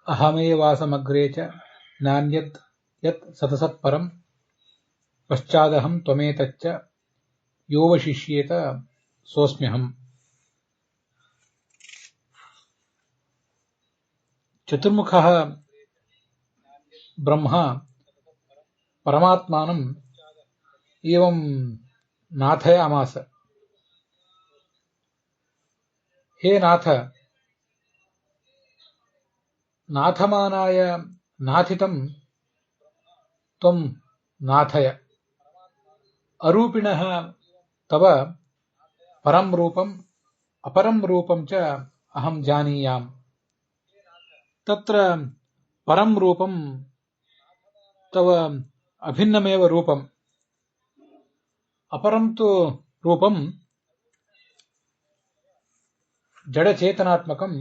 ಅಹಮೇವಾಸಮಗ್ರೇ ಚ ನಾನ್ಯತ್ ಯತ್ ಸತಸತ್ಪರಂ ಪಶ್ಚಾದಹಂ ತ್ವಮೇತಚ್ಚ ಯೋವಶಿಷ್ಯೇತ ಸೋಸ್ಮ್ಯಹಂ. ಚತುರ್ಮುಖಃ ಬ್ರಹ್ಮ ಪರಮಾತ್ಮಾನಂ ಏವಂ ನಾಥಯಾಮಾಸ. ಹೇ ನಾಥ, ನಾಥಮಾನಾಯ ನಾಥಿತಂ ತ್ವಂ ನಾಥಯ. ಅರೂಪಿಣಃ ತವ ಪರಂ ರೂಪಂ ಅಪರಂ ರೂಪಂ ಚ ಅಹಂ ಜಾನೀಯಾಂ. ತತ್ರ ಪರಂ ರೂಪಂ ತವ ಅಭಿನ್ನಮೇವ ರೂಪಂ, ಅಪರಂ ತು ರೂಪಂ ಜಡಚೇತನಾತ್ಮಕಂ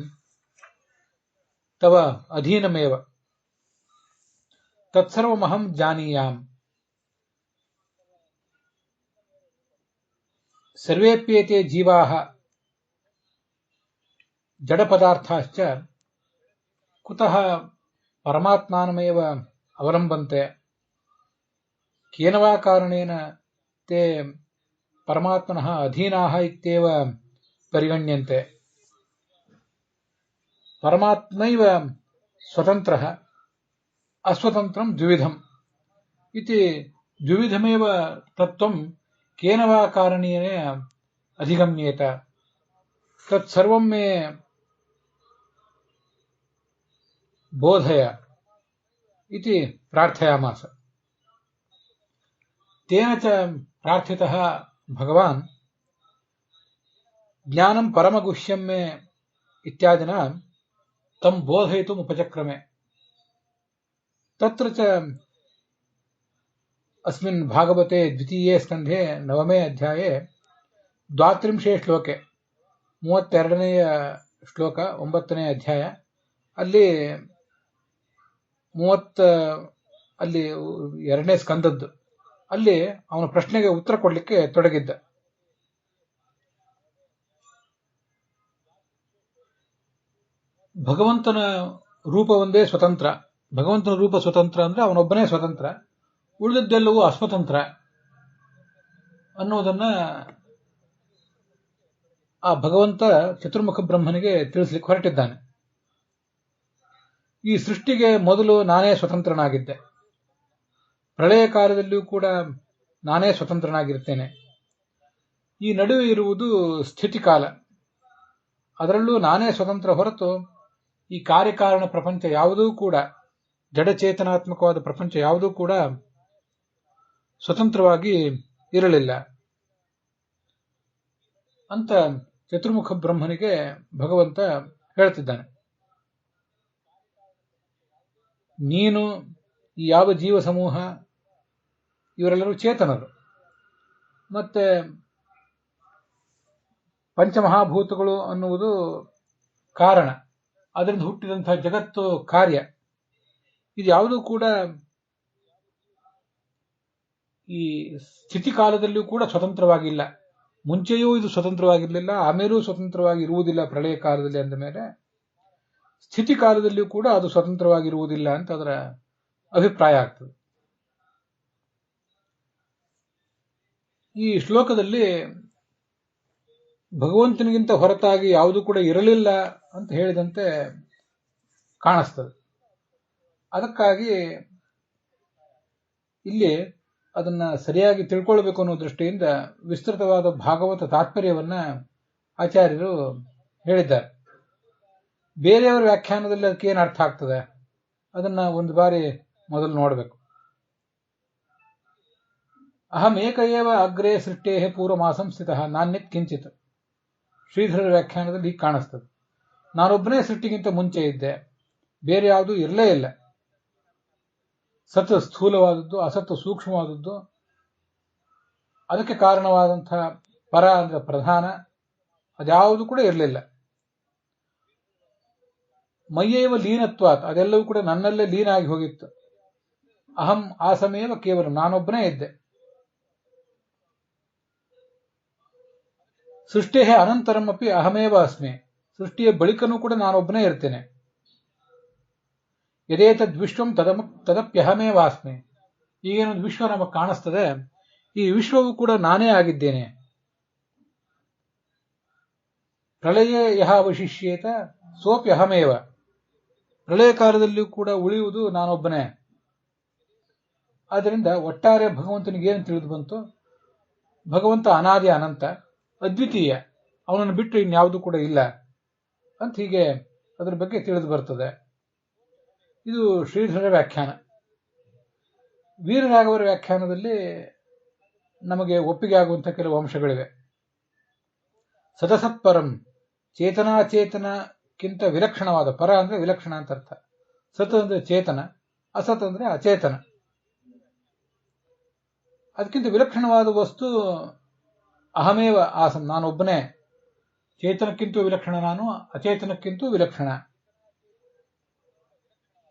ತವ ಅಧೀನಮೇವ. ತತ್ಸರ್ವಮಹಂ ಜಾನೀಯಾಂ. ಸರ್ವೇಪ್ಯೇತೆ ಜೀವಾಃ ಜಡಪದಾರ್ಥಾಶ್ಚ ಕುತಃ ಪರಮಾತ್ಮಾನಮೇವ ಅವಲಂಬಂತೆ. ಕೇನ ವಾ ಕಾರಣೇನ ತೇ ಪರಮಾತ್ಮನಃ ಅಧೀನಾಃ ಇತ್ಯೇವ ಪರಿಗಣ್ಯಂತೆ. ಪರಮಾತ್ಮೈವ ಸ್ವತಂತ್ರಃ ಅಸ್ವತಂತ್ರಂ ದ್ವಿವಿಧಂ ಇತಿ ದ್ವಿವಿಧಮೇವ ತತ್ವಂ ಕೇನ ವಾ ಕಾರಣೇನ ಅಧಿಗಮ್ಯೇತ. ತತ್ಸರ್ವಂ ಮೇ ಬೋಧಯ ಇತಿ ಪ್ರಾರ್ಥಯಾಮಾಸ. ತೇನ ಚ ಪ್ರಾರ್ಥಿತಃ ಭಗವಾನ್ ಜ್ಞಾನಂ ಪರಮಗುಹ್ಯಂ ಮೇ ಇತ್ಯಾದಿನ ತಂ ಬೋಧಯಿತುಂ ಉಪಚಕ್ರಮೆ. ತತ್ರ ಚ ಅಸ್ಮಿನ್ ಭಾಗವತೆ ದ್ವಿತೀಯೇ ಸ್ಕಂಧೆ 9ನೇ ಅಧ್ಯಾಯೇ 32ನೇ ಶ್ಲೋಕೆ 32ನೇ ಶ್ಲೋಕ 9ನೇ ಅಧ್ಯಾಯ ಅಲ್ಲಿ 2ನೇ ಸ್ಕಂದದ್ದು ಅಲ್ಲಿ ಅವನ ಪ್ರಶ್ನೆಗೆ ಉತ್ತರ ಕೊಡಲಿಕ್ಕೆ ತೊಡಗಿದ್ದ. ಭಗವಂತನ ರೂಪ ಒಂದೇ ಸ್ವತಂತ್ರ. ಭಗವಂತನ ರೂಪ ಸ್ವತಂತ್ರ ಅಂದ್ರೆ ಅವನೊಬ್ಬನೇ ಸ್ವತಂತ್ರ, ಉಳಿದದ್ದೆಲ್ಲವೂ ಅಸ್ವತಂತ್ರ ಅನ್ನೋದನ್ನ ಆ ಭಗವಂತ ಚತುರ್ಮುಖ ಬ್ರಹ್ಮನಿಗೆ ತಿಳಿಸ್ಲಿಕ್ಕೆ ಹೊರಟಿದ್ದಾನೆ. ಈ ಸೃಷ್ಟಿಗೆ ಮೊದಲು ನಾನೇ ಸ್ವತಂತ್ರನಾಗಿದ್ದೆ, ಪ್ರಳಯ ಕಾಲದಲ್ಲಿಯೂ ಕೂಡ ನಾನೇ ಸ್ವತಂತ್ರನಾಗಿರ್ತೇನೆ. ಈ ನಡುವೆ ಇರುವುದು ಸ್ಥಿತಿಕಾಲ, ಅದರಲ್ಲೂ ನಾನೇ ಸ್ವತಂತ್ರ ಹೊರತು ಈ ಕಾರ್ಯಕಾರಣ ಪ್ರಪಂಚ ಯಾವುದೂ ಕೂಡ, ಜಡಚೇತನಾತ್ಮಕವಾದ ಪ್ರಪಂಚ ಯಾವುದೂ ಕೂಡ ಸ್ವತಂತ್ರವಾಗಿ ಇರಲಿಲ್ಲ ಅಂತ ಚತುರ್ಮುಖ ಬ್ರಹ್ಮನಿಗೆ ಭಗವಂತ ಹೇಳ್ತಿದ್ದಾನೆ. ನೀನು ಈ ಯಾವ ಜೀವ ಸಮೂಹ ಇವರೆಲ್ಲರೂ ಚೇತನರು, ಮತ್ತೆ ಪಂಚಮಹಾಭೂತಗಳು ಅನ್ನುವುದು ಕಾರಣ, ಅದರಿಂದ ಹುಟ್ಟಿದಂತಹ ಜಗತ್ತು ಕಾರ್ಯ. ಇದು ಯಾವುದೂ ಕೂಡ ಈ ಸ್ಥಿತಿ ಕಾಲದಲ್ಲಿಯೂ ಕೂಡ ಸ್ವತಂತ್ರವಾಗಿಲ್ಲ. ಮುಂಚೆಯೂ ಇದು ಸ್ವತಂತ್ರವಾಗಿರಲಿಲ್ಲ, ಆಮೇಲೂ ಸ್ವತಂತ್ರವಾಗಿ ಇರುವುದಿಲ್ಲ. ಪ್ರಳಯ ಕಾಲದಲ್ಲಿ ಅಂದ ಮೇಲೆ ಸ್ಥಿತಿ ಕಾಲದಲ್ಲಿಯೂ ಕೂಡ ಅದು ಸ್ವತಂತ್ರವಾಗಿರುವುದಿಲ್ಲ ಅಂತ ಅದರ ಅಭಿಪ್ರಾಯ ಆಗ್ತದೆ. ಈ ಶ್ಲೋಕದಲ್ಲಿ ಭಗವಂತನಿಗಿಂತ ಹೊರತಾಗಿ ಯಾವುದೂ ಕೂಡ ಇರಲಿಲ್ಲ ಅಂತ ಹೇಳಿದಂತೆ ಕಾಣಿಸ್ತದೆ. ಅದಕ್ಕಾಗಿ ಇಲ್ಲಿ ಅದನ್ನ ಸರಿಯಾಗಿ ತಿಳ್ಕೊಳ್ಬೇಕು ಅನ್ನೋ ದೃಷ್ಟಿಯಿಂದ ವಿಸ್ತೃತವಾದ ಭಾಗವತ ತಾತ್ಪರ್ಯವನ್ನ ಆಚಾರ್ಯರು ಹೇಳಿದ್ದಾರೆ. ಬೇರೆಯವರ ವ್ಯಾಖ್ಯಾನದಲ್ಲಿ ಅದಕ್ಕೆ ಏನು ಅರ್ಥ ಆಗ್ತದೆ ಅದನ್ನ ಒಂದು ಬಾರಿ ಮೊದಲು ನೋಡಬೇಕು. ಅಹಂ ಏಕ ಏವ ಅಗ್ರೇ ಸೃಷ್ಟೇ ಪೂರ್ವಮಾಸಂ ಸ್ಥಿತಃ ನಾನ್ಯತ್ ಕಿಂಚಿತ್. ಶ್ರೀಧರರ ವ್ಯಾಖ್ಯಾನದಲ್ಲಿ ಹೀಗೆ ಕಾಣಿಸ್ತದೆ. ನಾನೊಬ್ಬನೇ ಸೃಷ್ಟಿಗಿಂತ ಮುಂಚೆ ಇದ್ದೆ, ಬೇರೆ ಯಾವುದೂ ಇರಲೇ ಇಲ್ಲ. ಸತ್ ಸ್ಥೂಲವಾದದ್ದು, ಅಸತ್ತು ಸೂಕ್ಷ್ಮವಾದದ್ದು, ಅದಕ್ಕೆ ಕಾರಣವಾದಂತಹ ಪರ ಅಂದ್ರೆ ಪ್ರಧಾನ, ಅದ್ಯಾವುದು ಕೂಡ ಇರಲಿಲ್ಲ. ಮಯ್ಯೈವ ಲೀನತ್ವಾತ್, ಅದೆಲ್ಲವೂ ಕೂಡ ನನ್ನಲ್ಲೇ ಲೀನ ಆಗಿ ಹೋಗಿತ್ತು. ಅಹಂ ಆಸಮೇವ ಕೇವಲ, ನಾನೊಬ್ಬನೇ ಇದ್ದೆ. ಸೃಷ್ಟೇ ಅನಂತರಂ ಅಪಿ ಅಹಮೇವ ಅಸ್ಮಿ, ಸೃಷ್ಟಿಯ ಬಳಿಕನೂ ಕೂಡ ನಾನೊಬ್ಬನೇ ಇರ್ತೇನೆ. ಯದೇತದ್ವಿಶ್ವಂ ತದಪ್ಯಹಮೇವಾಸ್ಮಿ. ಈಗೇನೊಂದು ವಿಶ್ವ ನಮಗೆ ಕಾಣಿಸ್ತದೆ, ಈ ವಿಶ್ವವು ಕೂಡ ನಾನೇ ಆಗಿದ್ದೇನೆ. ಪ್ರಳಯೇ ಯಹ ಅವಶಿಷ್ಯೇತ ಸೋಪ್ಯಹಮೇವ. ಪ್ರಳಯ ಕಾಲದಲ್ಲಿಯೂ ಕೂಡ ಉಳಿಯುವುದು ನಾನೊಬ್ಬನೇ. ಆದ್ದರಿಂದ ಒಟ್ಟಾರೆ ಭಗವಂತನಿಗೆ ಏನು ತಿಳಿದು ಬಂತು? ಭಗವಂತ ಅನಾದಿ ಅನಂತ ಅದ್ವಿತೀಯ, ಅವನನ್ನು ಬಿಟ್ಟು ಇನ್ಯಾವುದೂ ಕೂಡ ಇಲ್ಲ ಅಂತ ಹೀಗೆ ಅದರ ಬಗ್ಗೆ ತಿಳಿದು ಬರ್ತದೆ. ಇದು ಶ್ರೀಧರ ವ್ಯಾಖ್ಯಾನ. ವೀರರಾಘವರ ವ್ಯಾಖ್ಯಾನದಲ್ಲಿ ನಮಗೆ ಒಪ್ಪಿಗೆ ಆಗುವಂಥ ಕೆಲವು ಅಂಶಗಳಿವೆ. ಸದಸತ್ಪರಂ, ಚೇತನಾಚೇತನಕ್ಕಿಂತ ವಿಲಕ್ಷಣವಾದ, ಪರ ಅಂದ್ರೆ ವಿಲಕ್ಷಣ ಅಂತ ಅರ್ಥ. ಸತ್ ಅಂದ್ರೆ ಚೇತನ, ಅಸತ್ ಅಂದ್ರೆ ಅಚೇತನ. ಅದಕ್ಕಿಂತ ವಿಲಕ್ಷಣವಾದ ವಸ್ತು ಅಹಮೇವ ಆಸಂ, ನಾನೊಬ್ಬನೇ. ಚೇತನಕ್ಕಿಂತೂ ವಿಲಕ್ಷಣ ನಾನು, ಅಚೇತನಕ್ಕಿಂತೂ ವಿಲಕ್ಷಣ.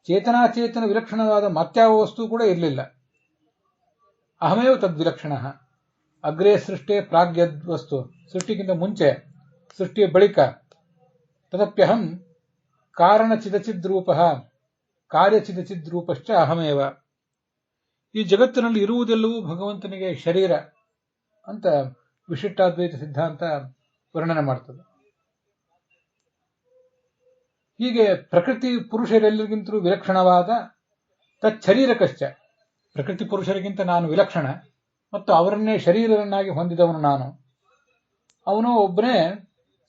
ಚೇತನಾಚೇತನ ವಿಲಕ್ಷಣವಾದ ಮತ್ಯಾವ ವಸ್ತು ಕೂಡ ಇರಲಿಲ್ಲ. ಅಹಮೇವ ತದ್ವಿಲಕ್ಷಣ. ಅಗ್ರೇ ಸೃಷ್ಟೇ ಪ್ರಾಗ್ಯದ್ ವಸ್ತು, ಸೃಷ್ಟಿಗಿಂತ ಮುಂಚೆ, ಸೃಷ್ಟಿಯ ಬಳಿಕ. ತದಪ್ಯಹಂ ಕಾರಣಚಿದಚಿದ್ರೂಪ ಕಾರ್ಯಚಿದಚಿದ್ರೂಪಶ್ಚ ಅಹಮೇವ. ಈ ಜಗತ್ತಿನಲ್ಲಿ ಇರುವುದೆಲ್ಲವೂ ಭಗವಂತನಿಗೆ ಶರೀರ ಅಂತ ವಿಶಿಷ್ಟಾದ್ವೈತ ಸಿದ್ಧಾಂತ ವರ್ಣನೆ ಮಾಡ್ತದೆ. ಹೀಗೆ ಪ್ರಕೃತಿ ಪುರುಷರೆಲ್ಲರಿಗಿಂತಲೂ ವಿಲಕ್ಷಣವಾದ ತಚ್ಚರೀರಕಶ್ಚ, ಪ್ರಕೃತಿ ಪುರುಷರಿಗಿಂತ ನಾನು ವಿಲಕ್ಷಣ ಮತ್ತು ಅವರನ್ನೇ ಶರೀರವನ್ನಾಗಿ ಹೊಂದಿದವನು ನಾನು. ಅವನು ಒಬ್ಬನೇ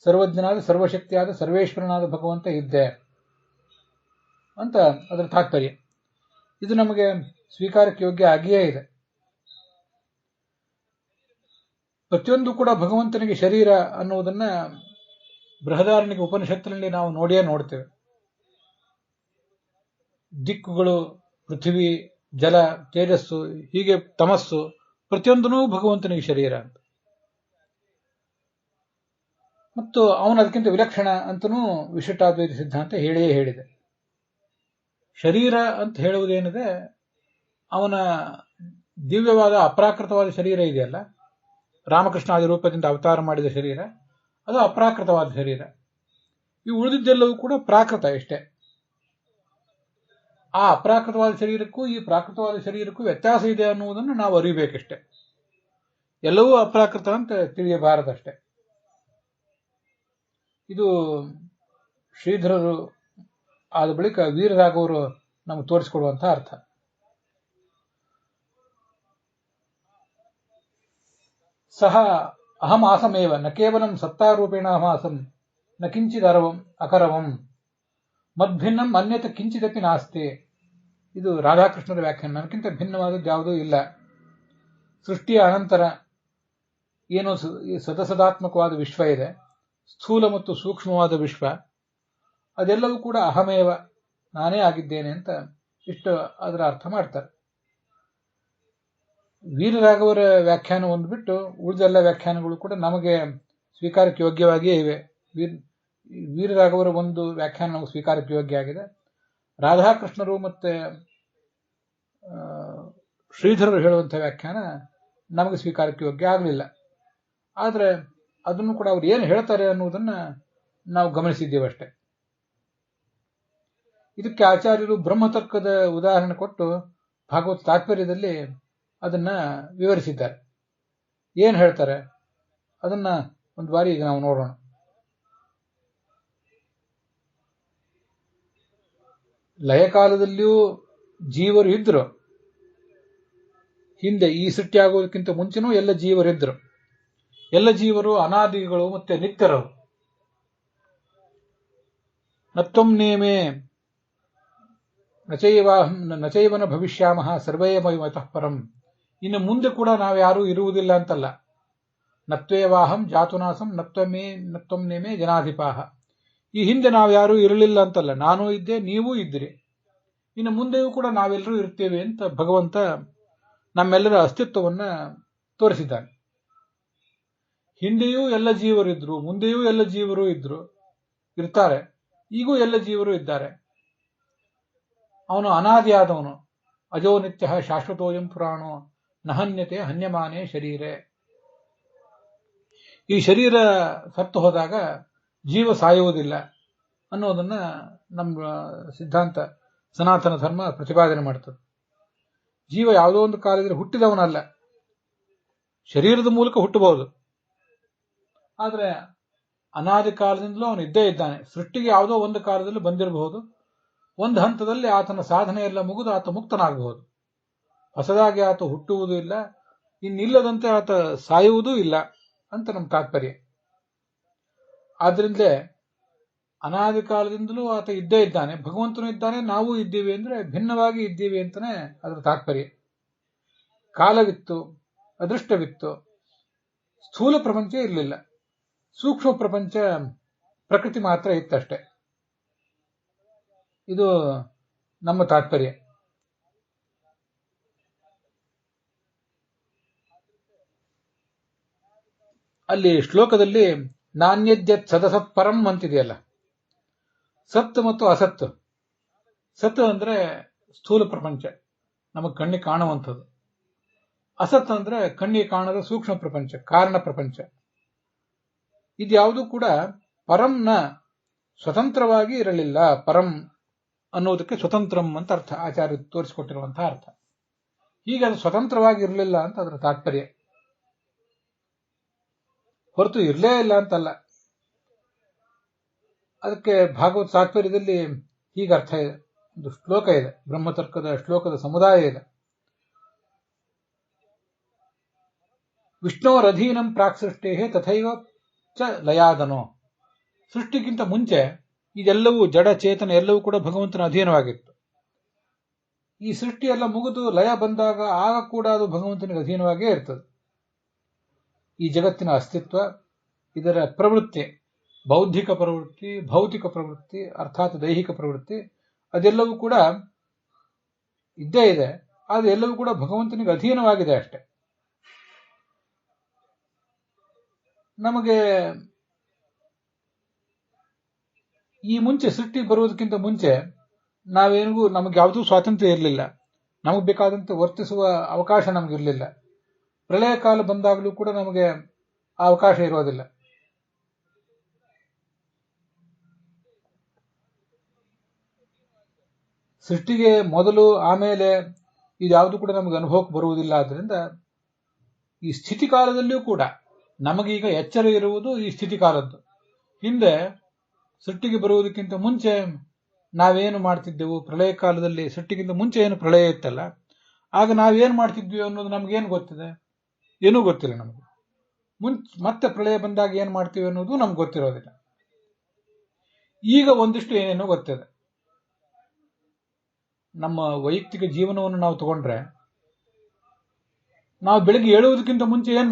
ಸರ್ವಜ್ಞನಾದ ಸರ್ವಶಕ್ತಿಯಾದ ಸರ್ವೇಶ್ವರನಾದ ಭಗವಂತ ಇದ್ದೆ ಅಂತ ಅದರ ತಾತ್ಪರ್ಯ. ಇದು ನಮಗೆ ಸ್ವೀಕಾರಕ್ಕೆ ಯೋಗ್ಯ ಆಗಿಯೇ ಇದೆ. ಪ್ರತಿಯೊಂದು ಕೂಡ ಭಗವಂತನಿಗೆ ಶರೀರ ಅನ್ನುವುದನ್ನ ಬೃಹದಾರಣ್ಯಕ ಉಪನಿಷತ್ತಿನಲ್ಲಿ ನಾವು ನೋಡಿಯೇ ನೋಡ್ತೇವೆ. ದಿಕ್ಕುಗಳು, ಪೃಥ್ವಿ, ಜಲ, ತೇಜಸ್ಸು, ಹೀಗೆ ತಮಸ್ಸು, ಪ್ರತಿಯೊಂದೂ ಭಗವಂತನಿಗೆ ಶರೀರ ಅಂತ. ಮತ್ತು ಅವನು ಅದಕ್ಕಿಂತ ವಿಲಕ್ಷಣ ಅಂತನೂ ವಿಶಿಷ್ಟಾದ್ವೈತ ಸಿದ್ಧಾಂತ ಹೇಳಿಯೇ ಹೇಳಿದೆ. ಶರೀರ ಅಂತ ಹೇಳುವುದೇನಿದೆ, ಅವನ ದಿವ್ಯವಾದ ಅಪ್ರಾಕೃತವಾದ ಶರೀರ ಇದೆಯಲ್ಲ, ರಾಮಕೃಷ್ಣಾದಿ ರೂಪದಿಂದ ಅವತಾರ ಮಾಡಿದ ಶರೀರ, ಅದು ಅಪ್ರಾಕೃತವಾದ ಶರೀರ. ಈ ಉಳಿದಿದ್ದೆಲ್ಲವೂ ಕೂಡ ಪ್ರಾಕೃತ ಎಷ್ಟೇ. ಆ ಅಪ್ರಾಕೃತವಾದ ಶರೀರಕ್ಕೂ ಈ ಪ್ರಾಕೃತವಾದ ಶರೀರಕ್ಕೂ ವ್ಯತ್ಯಾಸ ಇದೆ ಅನ್ನುವುದನ್ನು ನಾವು ಅರಿಯಬೇಕಷ್ಟೆ. ಎಲ್ಲವೂ ಅಪ್ರಾಕೃತ ಅಂತ ತಿಳಿಯಬಾರದಷ್ಟೆ. ಇದು ಶ್ರೀಧರರು ಆದ ಬಳಿಕ ವೀರರಾಘವರು ನಮಗೆ ತೋರಿಸಿಕೊಡುವಂತಹ ಅರ್ಥ. ಸಹ ಅಹಂ ಆಸಮೇವ ನ ಕೇವಲಂ ಸತ್ತಾರೂಪೇಣ ಅಹಮಾಸಂ ನ ಕಿಂಚಿತ್ ಅಕರವಂ ಮದ್ಭಿನ್ನಂ ಅನ್ಯತ ಕಿಂಚಿದಪಿ ನಾಸ್ತಿ. ಇದು ರಾಧಾಕೃಷ್ಣರ ವ್ಯಾಖ್ಯಾನ. ನನಗಿಂತ ಭಿನ್ನವಾದದ್ದು ಯಾವುದೂ ಇಲ್ಲ. ಸೃಷ್ಟಿಯ ಅನಂತರ ಏನು ಸದಸದಾತ್ಮಕವಾದ ವಿಶ್ವ ಇದೆ, ಸ್ಥೂಲ ಮತ್ತು ಸೂಕ್ಷ್ಮವಾದ ವಿಶ್ವ, ಅದೆಲ್ಲವೂ ಕೂಡ ಅಹಮೇವ, ನಾನೇ ಆಗಿದ್ದೇನೆ ಅಂತ ಇಷ್ಟು ಅದರ ಅರ್ಥ ಮಾಡ್ತಾರೆ. ವೀರರಾಘವರ ವ್ಯಾಖ್ಯಾನ ಒಂದು ಬಿಟ್ಟು ಉಳಿದೆಲ್ಲ ವ್ಯಾಖ್ಯಾನಗಳು ಕೂಡ ನಮಗೆ ಸ್ವೀಕಾರಕ್ಕೆ ಯೋಗ್ಯವಾಗಿಯೇ ಇವೆ. ವೀರರಾಘವರ ಒಂದು ವ್ಯಾಖ್ಯಾನ ನಮಗೆ ಸ್ವೀಕಾರಕ್ಕೆ ಯೋಗ್ಯ ಆಗಿದೆ. ರಾಧಾಕೃಷ್ಣರು ಮತ್ತೆ ಶ್ರೀಧರರು ಹೇಳುವಂಥ ವ್ಯಾಖ್ಯಾನ ನಮಗೆ ಸ್ವೀಕಾರಕ್ಕೆ ಯೋಗ್ಯ ಆಗಲಿಲ್ಲ. ಆದರೆ ಅದನ್ನು ಕೂಡ ಅವ್ರು ಏನು ಹೇಳ್ತಾರೆ ಅನ್ನುವುದನ್ನ ನಾವು ಗಮನಿಸಿದ್ದೇವಷ್ಟೆ. ಇದಕ್ಕೆ ಆಚಾರ್ಯರು ಬ್ರಹ್ಮತರ್ಕದ ಉದಾಹರಣೆ ಕೊಟ್ಟು ಭಾಗವತ ತಾತ್ಪರ್ಯದಲ್ಲಿ ಅದನ್ನ ವಿವರಿಸಿದ್ದಾರೆ. ಏನು ಹೇಳ್ತಾರೆ ಅದನ್ನ ಒಂದು ಬಾರಿ ಈಗ ನಾವು ನೋಡೋಣ. ಲಯಕಾಲದಲ್ಲಿಯೂ ಜೀವರು ಇದ್ರು. ಹಿಂದೆ ಈ ಸೃಷ್ಟಿಯಾಗೋದಕ್ಕಿಂತ ಮುಂಚೆನೂ ಎಲ್ಲ ಜೀವರಿದ್ರು. ಎಲ್ಲ ಜೀವರು ಅನಾದಿಗಳು ಮತ್ತೆ ನಿತ್ಯರು. ನತ್ವಂ ನೇಮೇ ನಚೈವನ ಭವಿಷ್ಯಾಮಃ ಸರ್ವೇಮಯತಃ ಪರಂ. ಇನ್ನು ಮುಂದೆ ಕೂಡ ನಾವ್ಯಾರೂ ಇರುವುದಿಲ್ಲ ಅಂತಲ್ಲ. ನತ್ವೇವಾಹಂ ಜಾತುನಾಸಂ ನತ್ವಂ ನೇಮೇ ಜನಾಧಿಪಾಹ. ಈ ಹಿಂದೆ ನಾವ್ಯಾರೂ ಇರಲಿಲ್ಲ ಅಂತಲ್ಲ, ನಾನೂ ಇದ್ದೆ, ನೀವೂ ಇದ್ದಿರಿ, ಇನ್ನು ಮುಂದೆಯೂ ಕೂಡ ನಾವೆಲ್ಲರೂ ಇರ್ತೇವೆ ಅಂತ ಭಗವಂತ ನಮ್ಮೆಲ್ಲರ ಅಸ್ತಿತ್ವವನ್ನ ತೋರಿಸಿದ್ದಾನೆ. ಹಿಂದೆಯೂ ಎಲ್ಲ ಜೀವರಿದ್ರು, ಮುಂದೆಯೂ ಎಲ್ಲ ಜೀವರು ಇರ್ತಾರೆ, ಈಗೂ ಎಲ್ಲ ಜೀವರು ಇದ್ದಾರೆ. ಅವನು ಅನಾದಿಯಾದವನು. ಅಜೋ ನಿತ್ಯ ಶಾಶ್ವತೋಯಂ ಪುರಾಣೋ ನಹನ್ಯತೆ ಹನ್ಯಮಾನೇ ಶರೀರೆ. ಈ ಶರೀರ ಸತ್ತು ಹೋದಾಗ ಜೀವ ಸಾಯುವುದಿಲ್ಲ ಅನ್ನೋದನ್ನ ನಮ್ಮ ಸಿದ್ಧಾಂತ ಸನಾತನ ಧರ್ಮ ಪ್ರತಿಪಾದನೆ ಮಾಡ್ತದೆ. ಜೀವ ಯಾವುದೋ ಒಂದು ಕಾಲದಲ್ಲಿ ಹುಟ್ಟಿದವನಲ್ಲ, ಶರೀರದ ಮೂಲಕ ಹುಟ್ಟಬಹುದು, ಆದರೆ ಅನಾದಿ ಕಾಲದಿಂದಲೂ ಅವನು ಇದ್ದೇ ಇದ್ದಾನೆ. ಸೃಷ್ಟಿಗೆ ಯಾವುದೋ ಒಂದು ಕಾಲದಲ್ಲಿ ಬಂದಿರಬಹುದು, ಒಂದು ಹಂತದಲ್ಲಿ ಆತನ ಸಾಧನೆ ಎಲ್ಲ ಮುಗಿದು ಆತ ಮುಕ್ತನಾಗಬಹುದು. ಹೊಸದಾಗಿ ಆತ ಹುಟ್ಟುವುದೂ ಇಲ್ಲ, ಇನ್ನಿಲ್ಲದಂತೆ ಆತ ಸಾಯುವುದೂ ಇಲ್ಲ ಅಂತ ನಮ್ಮ ತಾತ್ಪರ್ಯ. ಆದ್ರಿಂದಲೇ ಅನಾದಿ ಕಾಲದಿಂದಲೂ ಆತ ಇದ್ದೇ ಇದ್ದಾನೆ, ಭಗವಂತನು ಇದ್ದಾನೆ, ನಾವು ಇದ್ದೀವಿ ಅಂದ್ರೆ ಭಿನ್ನವಾಗಿ ಇದ್ದೀವಿ ಅಂತಾನೆ ಅದರ ತಾತ್ಪರ್ಯ. ಕಾಲವಿತ್ತು, ಅದೃಷ್ಟವಿತ್ತು, ಸ್ಥೂಲ ಪ್ರಪಂಚ ಇರಲಿಲ್ಲ, ಸೂಕ್ಷ್ಮ ಪ್ರಪಂಚ ಪ್ರಕೃತಿ ಮಾತ್ರ ಇತ್ತಷ್ಟೆ. ಇದು ನಮ್ಮ ತಾತ್ಪರ್ಯ. ಅಲ್ಲಿ ಶ್ಲೋಕದಲ್ಲಿ ನಾಣ್ಯದ್ಯತ್ ಸದಸತ್ ಪರಂ ಅಂತಿದೆಯಲ್ಲ, ಸತ್ ಮತ್ತು ಅಸತ್. ಸತ್ ಅಂದ್ರೆ ಸ್ಥೂಲ ಪ್ರಪಂಚ, ನಮಗೆ ಕಣ್ಣಿಗೆ ಕಾಣುವಂಥದ್ದು. ಅಸತ್ ಅಂದ್ರೆ ಕಣ್ಣಿಗೆ ಕಾಣದ ಸೂಕ್ಷ್ಮ ಪ್ರಪಂಚ, ಕಾರಣ ಪ್ರಪಂಚ. ಇದ್ಯಾವುದೂ ಕೂಡ ಪರಂನ ಸ್ವತಂತ್ರವಾಗಿ ಇರಲಿಲ್ಲ. ಪರಂ ಅನ್ನೋದಕ್ಕೆ ಸ್ವತಂತ್ರಂ ಅಂತ ಅರ್ಥ, ಆಚಾರ್ಯ ತೋರಿಸಿಕೊಟ್ಟಿರುವಂತಹ ಅರ್ಥ. ಹೀಗೆ ಅದು ಸ್ವತಂತ್ರವಾಗಿ ಇರಲಿಲ್ಲ ಅಂತ ಅದರ ತಾತ್ಪರ್ಯ, ಹೊರತು ಇರಲೇ ಇಲ್ಲ ಅಂತಲ್ಲ. ಅದಕ್ಕೆ ಭಾಗವತ್ ತಾತ್ಪರ್ಯದಲ್ಲಿ ಹೀಗೆ ಅರ್ಥ ಇದೆ. ಒಂದು ಶ್ಲೋಕ ಇದೆ, ಬ್ರಹ್ಮತರ್ಕದ ಶ್ಲೋಕದ ಸಮುದಾಯ ಇದೆ. ವಿಷ್ಣೋರಧೀನಂ ಪ್ರಾಕ್ ಸೃಷ್ಟೇ ತಥೈವ ಚ ಲಯಾದನೋ. ಸೃಷ್ಟಿಗಿಂತ ಮುಂಚೆ ಇದೆಲ್ಲವೂ ಜಡ ಚೇತನ ಎಲ್ಲವೂ ಕೂಡ ಭಗವಂತನ ಅಧೀನವಾಗಿತ್ತು. ಈ ಸೃಷ್ಟಿ ಎಲ್ಲ ಮುಗಿದು ಲಯ ಬಂದಾಗ ಆಗ ಕೂಡ ಅದು ಭಗವಂತನಿಗೆ ಅಧೀನವಾಗಿಯೇ ಇರ್ತದೆ. ಈ ಜಗತ್ತಿನ ಅಸ್ತಿತ್ವ, ಇದರ ಪ್ರವೃತ್ತಿ, ಬೌದ್ಧಿಕ ಪ್ರವೃತ್ತಿ, ಭೌತಿಕ ಪ್ರವೃತ್ತಿ, ಅರ್ಥಾತ್ ದೈಹಿಕ ಪ್ರವೃತ್ತಿ, ಅದೆಲ್ಲವೂ ಕೂಡ ಇದ್ದೇ ಇದೆ. ಆದರೆ ಎಲ್ಲವೂ ಕೂಡ ಭಗವಂತನಿಗೆ ಅಧೀನವಾಗಿದೆ ಅಷ್ಟೆ. ನಮಗೆ ಈ ಮುಂಚೆ ಸೃಷ್ಟಿ ಬರುವುದಕ್ಕಿಂತ ಮುಂಚೆ ನಮಗೆ ಯಾವುದೂ ಸ್ವಾತಂತ್ರ್ಯ ಇರಲಿಲ್ಲ, ನಮಗೆ ಬೇಕಾದಂತೆ ವರ್ತಿಸುವ ಅವಕಾಶ ನಮಗಿರಲಿಲ್ಲ. ಪ್ರಳಯ ಕಾಲ ಬಂದಾಗಲೂ ಕೂಡ ನಮಗೆ ಆ ಅವಕಾಶ ಇರೋದಿಲ್ಲ. ಸೃಷ್ಟಿಗೆ ಮೊದಲು ಆಮೇಲೆ ಇದ್ಯಾವುದು ಕೂಡ ನಮಗೆ ಅನುಭವಕ್ಕೆ ಬರುವುದಿಲ್ಲ. ಆದ್ದರಿಂದ ಈ ಸ್ಥಿತಿ ಕಾಲದಲ್ಲಿಯೂ ಕೂಡ ನಮಗೀಗ ಎಚ್ಚರ ಇರುವುದು ಈ ಸ್ಥಿತಿ ಕಾಲದ್ದು. ಹಿಂದೆ ಸೃಷ್ಟಿಗೆ ಬರುವುದಕ್ಕಿಂತ ಮುಂಚೆ ನಾವೇನು ಮಾಡ್ತಿದ್ದೆವು, ಪ್ರಳಯ ಕಾಲದಲ್ಲಿ ಸೃಷ್ಟಿಗಿಂತ ಮುಂಚೆ ಏನು ಪ್ರಳಯ ಇತ್ತಲ್ಲ, ಆಗ ನಾವೇನು ಮಾಡ್ತಿದ್ವಿ ಅನ್ನೋದು ನಮಗೇನು ಗೊತ್ತಿದೆ? ಏನೂ ಗೊತ್ತಿಲ್ಲ ನಮಗೆ. ಮತ್ತೆ ಪ್ರಳಯ ಬಂದಾಗ ಏನು ಮಾಡ್ತೀವಿ ಅನ್ನೋದು ನಮ್ಗೆ ಗೊತ್ತಿರೋದಿಲ್ಲ. ಈಗ ಒಂದಿಷ್ಟು ಏನೇನೋ ಗೊತ್ತಿದೆ. ನಮ್ಮ ವೈಯಕ್ತಿಕ ಜೀವನವನ್ನು ನಾವು ತಗೊಂಡ್ರೆ, ನಾವು ಬೆಳಿಗ್ಗೆ ಏಳುವುದಕ್ಕಿಂತ ಮುಂಚೆ ಏನು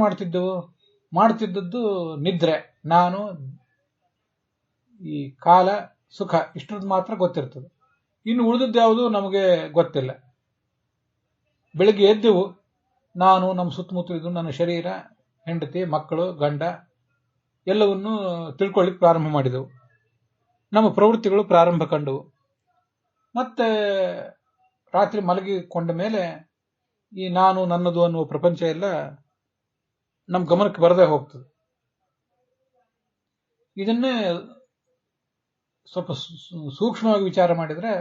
ಮಾಡ್ತಿದ್ದದ್ದು ನಿದ್ರೆ, ನಾನು, ಈ ಕಾಲ, ಸುಖ, ಇಷ್ಟರದ್ದು ಮಾತ್ರ ಗೊತ್ತಿರ್ತದೆ. ಇನ್ನು ಉಳಿದದ್ದು ಯಾವುದು ನಮಗೆ ಗೊತ್ತಿಲ್ಲ. ಬೆಳಿಗ್ಗೆ ಎದ್ದೆವು, ನಾನು, ನಮ್ಮ ಸುತ್ತಮುತ್ತ ಇದು ನನ್ನ ಶರೀರ, ಹೆಂಡತಿ, ಮಕ್ಕಳು, ಗಂಡ ಎಲ್ಲವನ್ನೂ ತಿಳ್ಕೊಳ್ಳಿಕ್ಕೆ ಪ್ರಾರಂಭ ಮಾಡಿದೆವು. ನಮ್ಮ ಪ್ರವೃತ್ತಿಗಳು ಪ್ರಾರಂಭ ಕಂಡವು. ಮತ್ತೆ ರಾತ್ರಿ ಮಲಗಿಕೊಂಡ ಮೇಲೆ ಈ ನಾನು, ನನ್ನದು ಅನ್ನುವ ಪ್ರಪಂಚ ಎಲ್ಲ ನಮ್ಮ ಗಮನಕ್ಕೆ ಬರದೇ ಹೋಗ್ತದೆ. ಇದನ್ನೇ ಸ್ವಲ್ಪ ಸೂಕ್ಷ್ಮವಾಗಿ ವಿಚಾರ ಮಾಡಿದರೆ,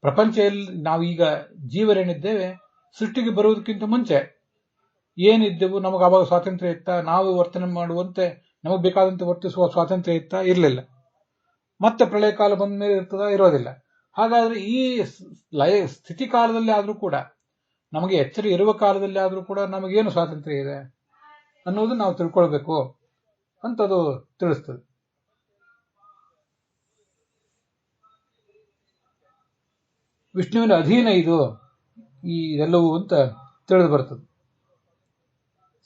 ಪ್ರಪಂಚದಲ್ಲಿ ನಾವೀಗ ಜೀವರೇನಿದ್ದೇವೆ, ಸೃಷ್ಟಿಗೆ ಬರುವುದಕ್ಕಿಂತ ಮುಂಚೆ ಏನಿದ್ದೆವು, ನಮಗೆ ಆವಾಗ ಸ್ವಾತಂತ್ರ್ಯ ಇತ್ತಾ? ನಾವು ವರ್ತನೆ ಮಾಡುವಂತೆ ನಮಗೆ ಬೇಕಾದಂತೆ ವರ್ತಿಸುವ ಸ್ವಾತಂತ್ರ್ಯ ಇತ್ತಾ? ಇರಲಿಲ್ಲ. ಮತ್ತೆ ಪ್ರಳಯ ಕಾಲ ಬಂದ ಮೇಲೆ ಇರ್ತದ? ಇರೋದಿಲ್ಲ. ಹಾಗಾದ್ರೆ ಈ ಸ್ಥಿತಿ ಕಾಲದಲ್ಲಿ ಆದರೂ ಕೂಡ, ನಮಗೆ ಎಚ್ಚರ ಇರುವ ಕಾಲದಲ್ಲಿ ಆದರೂ ಕೂಡ ನಮಗೇನು ಸ್ವಾತಂತ್ರ್ಯ ಇದೆ ಅನ್ನೋದು ನಾವು ತಿಳ್ಕೊಳ್ಬೇಕು ಅಂತದು ತಿಳಿಸ್ತದೆ. ವಿಷ್ಣುವಿನ ಅಧೀನ ಇದು ಇದೆಲ್ಲವೂ ಅಂತ ತಿಳಿದು ಬರ್ತದೆ.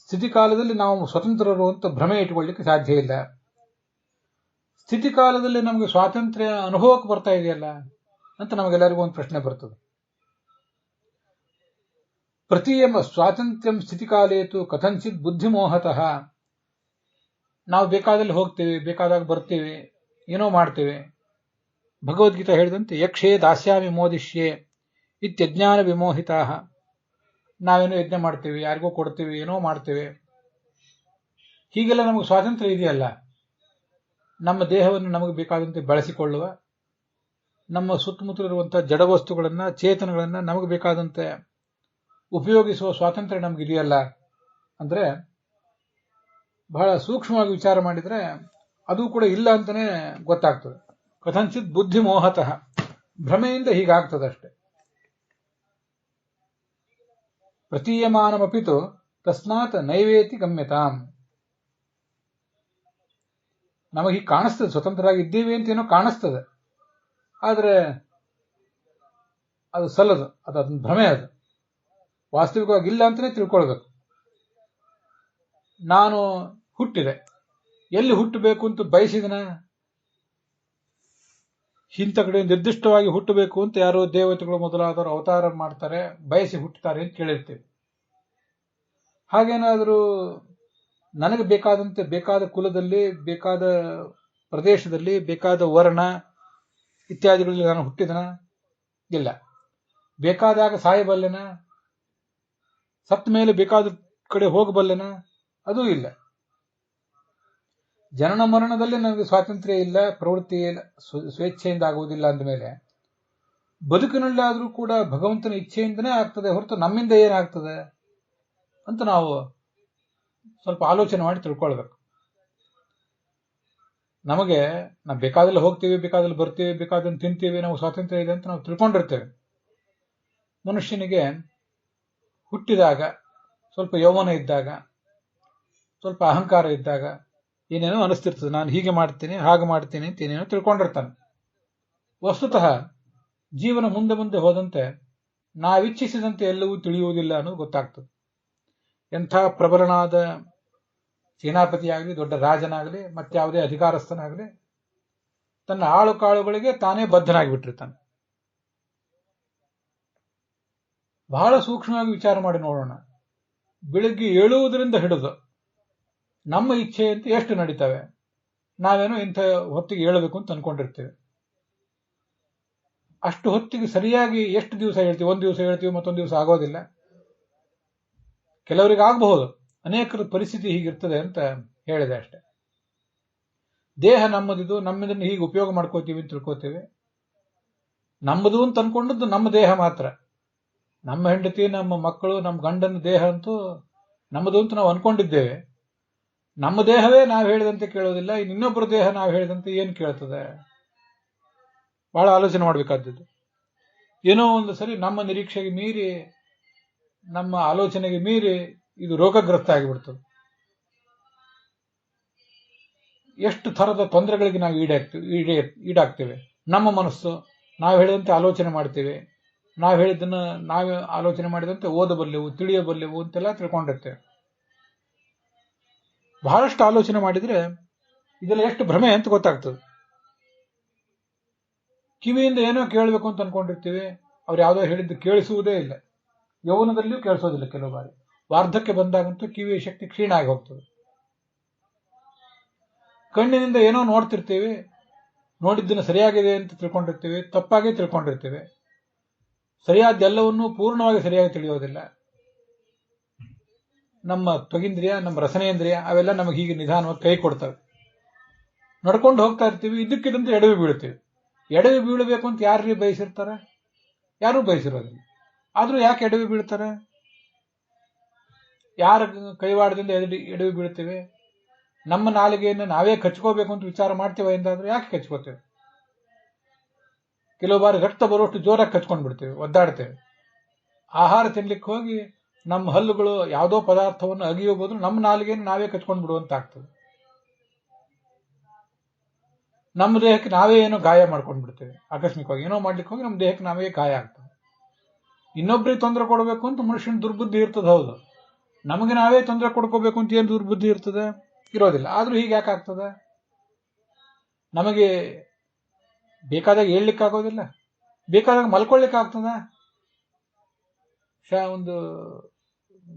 ಸ್ಥಿತಿ ಕಾಲದಲ್ಲಿ ನಾವು ಸ್ವತಂತ್ರರು ಅಂತ ಭ್ರಮೆ ಇಟ್ಟುಕೊಳ್ಳಿಕ್ಕೆ ಸಾಧ್ಯ ಇಲ್ಲ. ಸ್ಥಿತಿ ಕಾಲದಲ್ಲಿ ನಮಗೆ ಸ್ವಾತಂತ್ರ್ಯ ಅನುಭವಕ್ಕೆ ಬರ್ತಾ ಇದೆಯಲ್ಲ ಅಂತ ನಮಗೆಲ್ಲರಿಗೂ ಒಂದು ಪ್ರಶ್ನೆ ಬರ್ತದೆ. ಪ್ರತಿಯಂ ಸ್ವಾತಂತ್ರ್ಯಂ ಸ್ಥಿತಿಕಾಲೇತು ಕಥಂಚಿತ್ ಬುದ್ಧಿಮೋಹತಃ. ನಾವು ಬೇಕಾದಲ್ಲಿ ಹೋಗ್ತೇವೆ, ಬೇಕಾದಾಗ ಬರ್ತೀವಿ, ಏನೋ ಮಾಡ್ತೇವೆ. ಭಗವದ್ಗೀತಾ ಹೇಳಿದಂತೆ ಯಕ್ಷೇ ದಾಸ್ಯಾಮಿ ಮೋದಿಷ್ಯೆ ಇತ್ಯಜ್ಞಾನ ವಿಮೋಹಿತಾ. ನಾವೇನೋ ಯಜ್ಞ ಮಾಡ್ತೇವೆ, ಯಾರಿಗೋ ಕೊಡ್ತೇವೆ, ಏನೋ ಮಾಡ್ತೇವೆ. ಹೀಗೆಲ್ಲ ನಮಗೆ ಸ್ವಾತಂತ್ರ್ಯ ಇದೆಯಲ್ಲ, ನಮ್ಮ ದೇಹವನ್ನು ನಮಗೆ ಬೇಕಾದಂತೆ ಬಳಸಿಕೊಳ್ಳುವ, ನಮ್ಮ ಸುತ್ತಮುತ್ತಲಿರುವಂತಹ ಜಡವಸ್ತುಗಳನ್ನ ಚೇತನಗಳನ್ನ ನಮಗೆ ಬೇಕಾದಂತೆ ಉಪಯೋಗಿಸುವ ಸ್ವಾತಂತ್ರ್ಯ ನಮಗಿದೆಯಲ್ಲ ಅಂದ್ರೆ ಬಹಳ ಸೂಕ್ಷ್ಮವಾಗಿ ವಿಚಾರ ಮಾಡಿದ್ರೆ ಅದು ಕೂಡ ಇಲ್ಲ ಅಂತಾನೆ ಗೊತ್ತಾಗ್ತದೆ. ಕಥಂಚಿತ್ ಬುದ್ಧಿ ಮೋಹತಃ, ಭ್ರಮೆಯಿಂದ ಹೀಗಾಗ್ತದಷ್ಟೆ. ಪ್ರತೀಯಮಾನಮಪಿತು ತಸ್ಮಾತ್ ನೈವೇತಿ ಗಮ್ಯತಾಂ. ನಮಗೆ ಕಾಣಿಸ್ತದೆ, ಸ್ವತಂತ್ರರಾಗಿ ಇದ್ದೀವಿ ಅಂತ ಏನೋ ಕಾಣಿಸ್ತದೆ, ಆದರೆ ಅದು ಸಲ್ಲದು, ಅದನ್ನ ಭ್ರಮೆ. ಅದು ವಾಸ್ತವಿಕವಾಗಿ ಇಲ್ಲ ಅಂತಾನೆ ತಿಳ್ಕೊಳ್ಬೇಕು. ನಾನು ಹುಟ್ಟಿದೆ, ಎಲ್ಲಿ ಹುಟ್ಟಬೇಕು ಅಂತ ಬಯಸಿದನ? ಇಂಥ ಕಡೆ ನಿರ್ದಿಷ್ಟವಾಗಿ ಹುಟ್ಟಬೇಕು ಅಂತ ಯಾರೋ ದೇವತೆಗಳು ಮೊದಲಾದವರು ಅವತಾರ ಮಾಡ್ತಾರೆ, ಬಯಸಿ ಹುಟ್ಟುತ್ತಾರೆ ಅಂತ ಕೇಳಿರ್ತೀವಿ. ಹಾಗೇನಾದರೂ ನನಗೆ ಬೇಕಾದಂತೆ ಬೇಕಾದ ಕುಲದಲ್ಲಿ, ಬೇಕಾದ ಪ್ರದೇಶದಲ್ಲಿ, ಬೇಕಾದ ವರ್ಣ ಇತ್ಯಾದಿಗಳಲ್ಲಿ ನಾನು ಹುಟ್ಟಿದನ? ಇಲ್ಲ. ಬೇಕಾದಾಗ ಸಾಯಬಲ್ಲೆನ? ಸತ್ತ ಮೇಲೆ ಬೇಕಾದ ಕಡೆ ಹೋಗಬಲ್ಲೆನ? ಅದೂ ಇಲ್ಲ. ಜನನ ಮರಣದಲ್ಲಿ ನನಗೆ ಸ್ವಾತಂತ್ರ್ಯ ಇಲ್ಲ, ಪ್ರವೃತ್ತಿ ಇಲ್ಲ, ಸ್ವೇಚ್ಛೆಯಿಂದ ಆಗುವುದಿಲ್ಲ ಅಂದಮೇಲೆ ಬದುಕಿನಲ್ಲಿ ಆದರೂ ಕೂಡ ಭಗವಂತನ ಇಚ್ಛೆಯಿಂದನೇ ಆಗ್ತದೆ ಹೊರತು ನಮ್ಮಿಂದ ಏನಾಗ್ತದೆ ಅಂತ ನಾವು ಸ್ವಲ್ಪ ಆಲೋಚನೆ ಮಾಡಿ ತಿಳ್ಕೊಳ್ಬೇಕು. ನಮಗೆ ನಾವು ಬೇಕಾದಲ್ಲಿ ಹೋಗ್ತೀವಿ, ಬೇಕಾದಲ್ಲಿ ಬರ್ತೀವಿ, ಬೇಕಾದಲ್ಲಿ ತಿಂತೀವಿ, ನಾವು ಸ್ವಾತಂತ್ರ್ಯ ಇದೆ ಅಂತ ನಾವು ತಿಳ್ಕೊಂಡಿರ್ತೇವೆ. ಮನುಷ್ಯನಿಗೆ ಹುಟ್ಟಿದಾಗ, ಸ್ವಲ್ಪ ಯೌವನ ಇದ್ದಾಗ, ಸ್ವಲ್ಪ ಅಹಂಕಾರ ಇದ್ದಾಗ ಏನೇನೋ ಅನಿಸ್ತಿರ್ತದೆ. ನಾನು ಹೀಗೆ ಮಾಡ್ತೀನಿ, ಹಾಗೆ ಮಾಡ್ತೀನಿ ಅಂತ ಏನೇನೋ ತಿಳ್ಕೊಂಡಿರ್ತಾನೆ. ವಸ್ತುತಃ ಜೀವನ ಮುಂದೆ ಮುಂದೆ ಹೋದಂತೆ ನಾವಿಚ್ಛಿಸಿದಂತೆ ಎಲ್ಲವೂ ತಿಳಿಯುವುದಿಲ್ಲ ಅನ್ನೋದು ಗೊತ್ತಾಗ್ತದೆ. ಎಂಥ ಪ್ರಬಲನಾದ ಸೇನಾಪತಿಯಾಗಲಿ, ದೊಡ್ಡ ರಾಜನಾಗಲಿ, ಮತ್ತಾವುದೇ ಅಧಿಕಾರಸ್ಥನಾಗಲಿ ತನ್ನ ಆಳು ಕಾಳುಗಳಿಗೆ ತಾನೇ ಬದ್ಧನಾಗಿಬಿಟ್ಟಿರ್ತಾನೆ. ಬಹಳ ಸೂಕ್ಷ್ಮವಾಗಿ ವಿಚಾರ ಮಾಡಿ ನೋಡೋಣ. ಬೆಳಿಗ್ಗೆ ಏಳುವುದರಿಂದ ಹಿಡಿದು ನಮ್ಮ ಇಚ್ಛೆಯಂತೆ ಎಷ್ಟು ನಡೀತವೆ. ನಾವೇನೋ ಇಂಥ ಹೊತ್ತಿಗೆ ಏಳಬೇಕು ಅಂತ ಅನ್ಕೊಂಡಿರ್ತೇವೆ. ಅಷ್ಟು ಹೊತ್ತಿಗೆ ಸರಿಯಾಗಿ ಎಷ್ಟು ದಿವಸ ಹೇಳ್ತೀವಿ? ಒಂದು ದಿವಸ ಹೇಳ್ತೀವಿ, ಮತ್ತೊಂದು ದಿವಸ ಆಗೋದಿಲ್ಲ. ಕೆಲವರಿಗೆ ಆಗಬಹುದು, ಅನೇಕರ ಪರಿಸ್ಥಿತಿ ಹೀಗಿರ್ತದೆ ಅಂತ ಹೇಳಿದೆ ಅಷ್ಟೆ. ದೇಹ ನಮ್ಮದಿದು, ನಮ್ಮದನ್ನು ಹೀಗೆ ಉಪಯೋಗ ಮಾಡ್ಕೋತೀವಿ ಅಂತ ತಿಳ್ಕೋತೇವೆ. ನಮ್ಮದು ಅಂತ ಅನ್ಕೊಂಡದ್ದು ನಮ್ಮ ದೇಹ ಮಾತ್ರ. ನಮ್ಮ ಹೆಂಡತಿ, ನಮ್ಮ ಮಕ್ಕಳು, ನಮ್ಮ ಗಂಡನ ದೇಹ ಅಂತೂ ನಮ್ಮದು ಅಂತ ನಾವು ಅನ್ಕೊಂಡಿದ್ದೇವೆ. ನಮ್ಮ ದೇಹವೇ ನಾವು ಹೇಳಿದಂತೆ ಕೇಳೋದಿಲ್ಲ, ಇನ್ನೊಬ್ಬರ ದೇಹ ನಾವು ಹೇಳಿದಂತೆ ಏನು ಕೇಳ್ತದೆ? ಬಹಳ ಆಲೋಚನೆ ಮಾಡಬೇಕಾದದ್ದು. ಏನೋ ಒಂದು ಸರಿ ನಮ್ಮ ನಿರೀಕ್ಷೆಗೆ ಮೀರಿ, ನಮ್ಮ ಆಲೋಚನೆಗೆ ಮೀರಿ ಇದು ರೋಗಗ್ರಸ್ತ ಆಗಿಬಿಡ್ತದೆ. ಎಷ್ಟು ಥರದ ತೊಂದರೆಗಳಿಗೆ ನಾವು ಈಡಾಗ್ತೇವೆ. ನಮ್ಮ ಮನಸ್ಸು ನಾವು ಹೇಳಿದಂತೆ ಆಲೋಚನೆ ಮಾಡ್ತೇವೆ, ನಾವು ಹೇಳಿದ್ದನ್ನು ನಾವೇ ಆಲೋಚನೆ ಮಾಡಿದಂತೆ ಓದಬಲ್ಲೆವು, ತಿಳಿಯಬಲ್ಲೆವು ಅಂತೆಲ್ಲ ತಿಳ್ಕೊಂಡಿರ್ತೇವೆ. ಬಹಳಷ್ಟು ಆಲೋಚನೆ ಮಾಡಿದ್ರೆ ಇದೆಲ್ಲ ಎಷ್ಟು ಭ್ರಮೆ ಅಂತ ಗೊತ್ತಾಗ್ತದೆ. ಕಿವಿಯಿಂದ ಏನೋ ಕೇಳಬೇಕು ಅಂತ ಅನ್ಕೊಂಡಿರ್ತೀವಿ, ಅವ್ರು ಯಾವುದೋ ಹೇಳಿದ್ದು ಕೇಳಿಸುವುದೇ ಇಲ್ಲ. ಯೌವನದಲ್ಲಿಯೂ ಕೇಳಿಸೋದಿಲ್ಲ. ಕೆಲವು ಬಾರಿ ವಾರ್ಧಕ್ಯ ಬಂದಾಗಂತೂ ಕಿವಿಯ ಶಕ್ತಿ ಕ್ಷೀಣ ಆಗಿ ಹೋಗ್ತದೆ. ಕಣ್ಣಿನಿಂದ ಏನೋ ನೋಡ್ತಿರ್ತೀವಿ, ನೋಡಿದ್ದನ್ನು ಸರಿಯಾಗಿದೆ ಅಂತ ತಿಳ್ಕೊಂಡಿರ್ತೀವಿ, ತಪ್ಪಾಗಿ ತಿಳ್ಕೊಂಡಿರ್ತೀವಿ. ಸರಿಯಾದ್ದೆಲ್ಲವನ್ನೂ ಪೂರ್ಣವಾಗಿ ಸರಿಯಾಗಿ ತಿಳಿಯೋದಿಲ್ಲ. ನಮ್ಮ ತ್ವಗಿಂದ್ರಿಯ, ನಮ್ಮ ರಸನೇಂದ್ರಿಯ ಅವೆಲ್ಲ ನಮಗೆ ಹೀಗೆ ನಿಧಾನವಾಗಿ ಕೈ ಕೊಡ್ತವೆ. ನಡ್ಕೊಂಡು ಹೋಗ್ತಾ ಇರ್ತೀವಿ, ಇದ್ದಕ್ಕಿದ್ದಂತೆ ಎಡವಿ ಬೀಳ್ತೀವಿ. ಎಡವಿ ಬೀಳಬೇಕು ಅಂತ ಯಾರು ಬಯಸಿರ್ತಾರೆ? ಯಾರೂ ಬಯಸಿರೋದಿಲ್ಲ. ಆದ್ರೂ ಯಾಕೆ ಎಡವಿ ಬೀಳ್ತಾರೆ? ಯಾರ ಕೈವಾಡದಿಂದ ಎಡವಿ ಬೀಳ್ತೇವೆ? ನಮ್ಮ ನಾಲಿಗೆಯನ್ನು ನಾವೇ ಕಚ್ಕೋಬೇಕು ಅಂತ ವಿಚಾರ ಮಾಡ್ತೇವೆ ಎಂದಾದ್ರೂ ಯಾಕೆ ಕಚ್ಕೋತೇವೆ? ಕೆಲವು ಬಾರಿ ರಕ್ತ ಬರುವಷ್ಟು ಜೋರಾಗಿ ಕಚ್ಕೊಂಡು ಬಿಡ್ತೇವೆ, ಒದ್ದಾಡ್ತೇವೆ. ಆಹಾರ ತಿನ್ಲಿಕ್ಕೆ ಹೋಗಿ ನಮ್ಮ ಹಲ್ಲುಗಳು ಯಾವುದೋ ಪದಾರ್ಥವನ್ನು ಅಗಿಯೋ ಬದಲು ನಮ್ಮ ನಾಲಿಗೆಯನ್ನು ನಾವೇ ಕಚ್ಕೊಂಡು ಬಿಡುವಂತಾಗ್ತದೆ. ನಮ್ಮ ದೇಹಕ್ಕೆ ನಾವೇ ಏನೋ ಗಾಯ ಮಾಡ್ಕೊಂಡು ಬಿಡ್ತೇವೆ. ಆಕಸ್ಮಿಕವಾಗಿ ಏನೋ ಮಾಡ್ಲಿಕ್ಕೆ ಹೋಗಿ ನಮ್ಮ ದೇಹಕ್ಕೆ ನಾವೇ ಗಾಯ ಆಗ್ತದೆ. ಇನ್ನೊಬ್ಬರಿಗೆ ತೊಂದರೆ ಕೊಡಬೇಕು ಅಂತ ಮನುಷ್ಯನ ದುರ್ಬುದ್ಧಿ ಇರ್ತದೆ, ಹೌದು. ನಮಗೆ ನಾವೇ ತೊಂದರೆ ಕೊಡ್ಕೋಬೇಕು ಅಂತ ಏನು ದುರ್ಬುದ್ಧಿ ಇರ್ತದೆ? ಇರೋದಿಲ್ಲ. ಆದ್ರೂ ಹೀಗೆ ಯಾಕೆ ಆಗ್ತದೆ? ನಮಗೆ ಬೇಕಾದಾಗ ಹೇಳ್ಲಿಕ್ಕಾಗೋದಿಲ್ಲ, ಬೇಕಾದಾಗ ಮಲ್ಕೊಳ್ಳಿಕ್ಕೆ ಆಗ್ತದ? ಒಂದು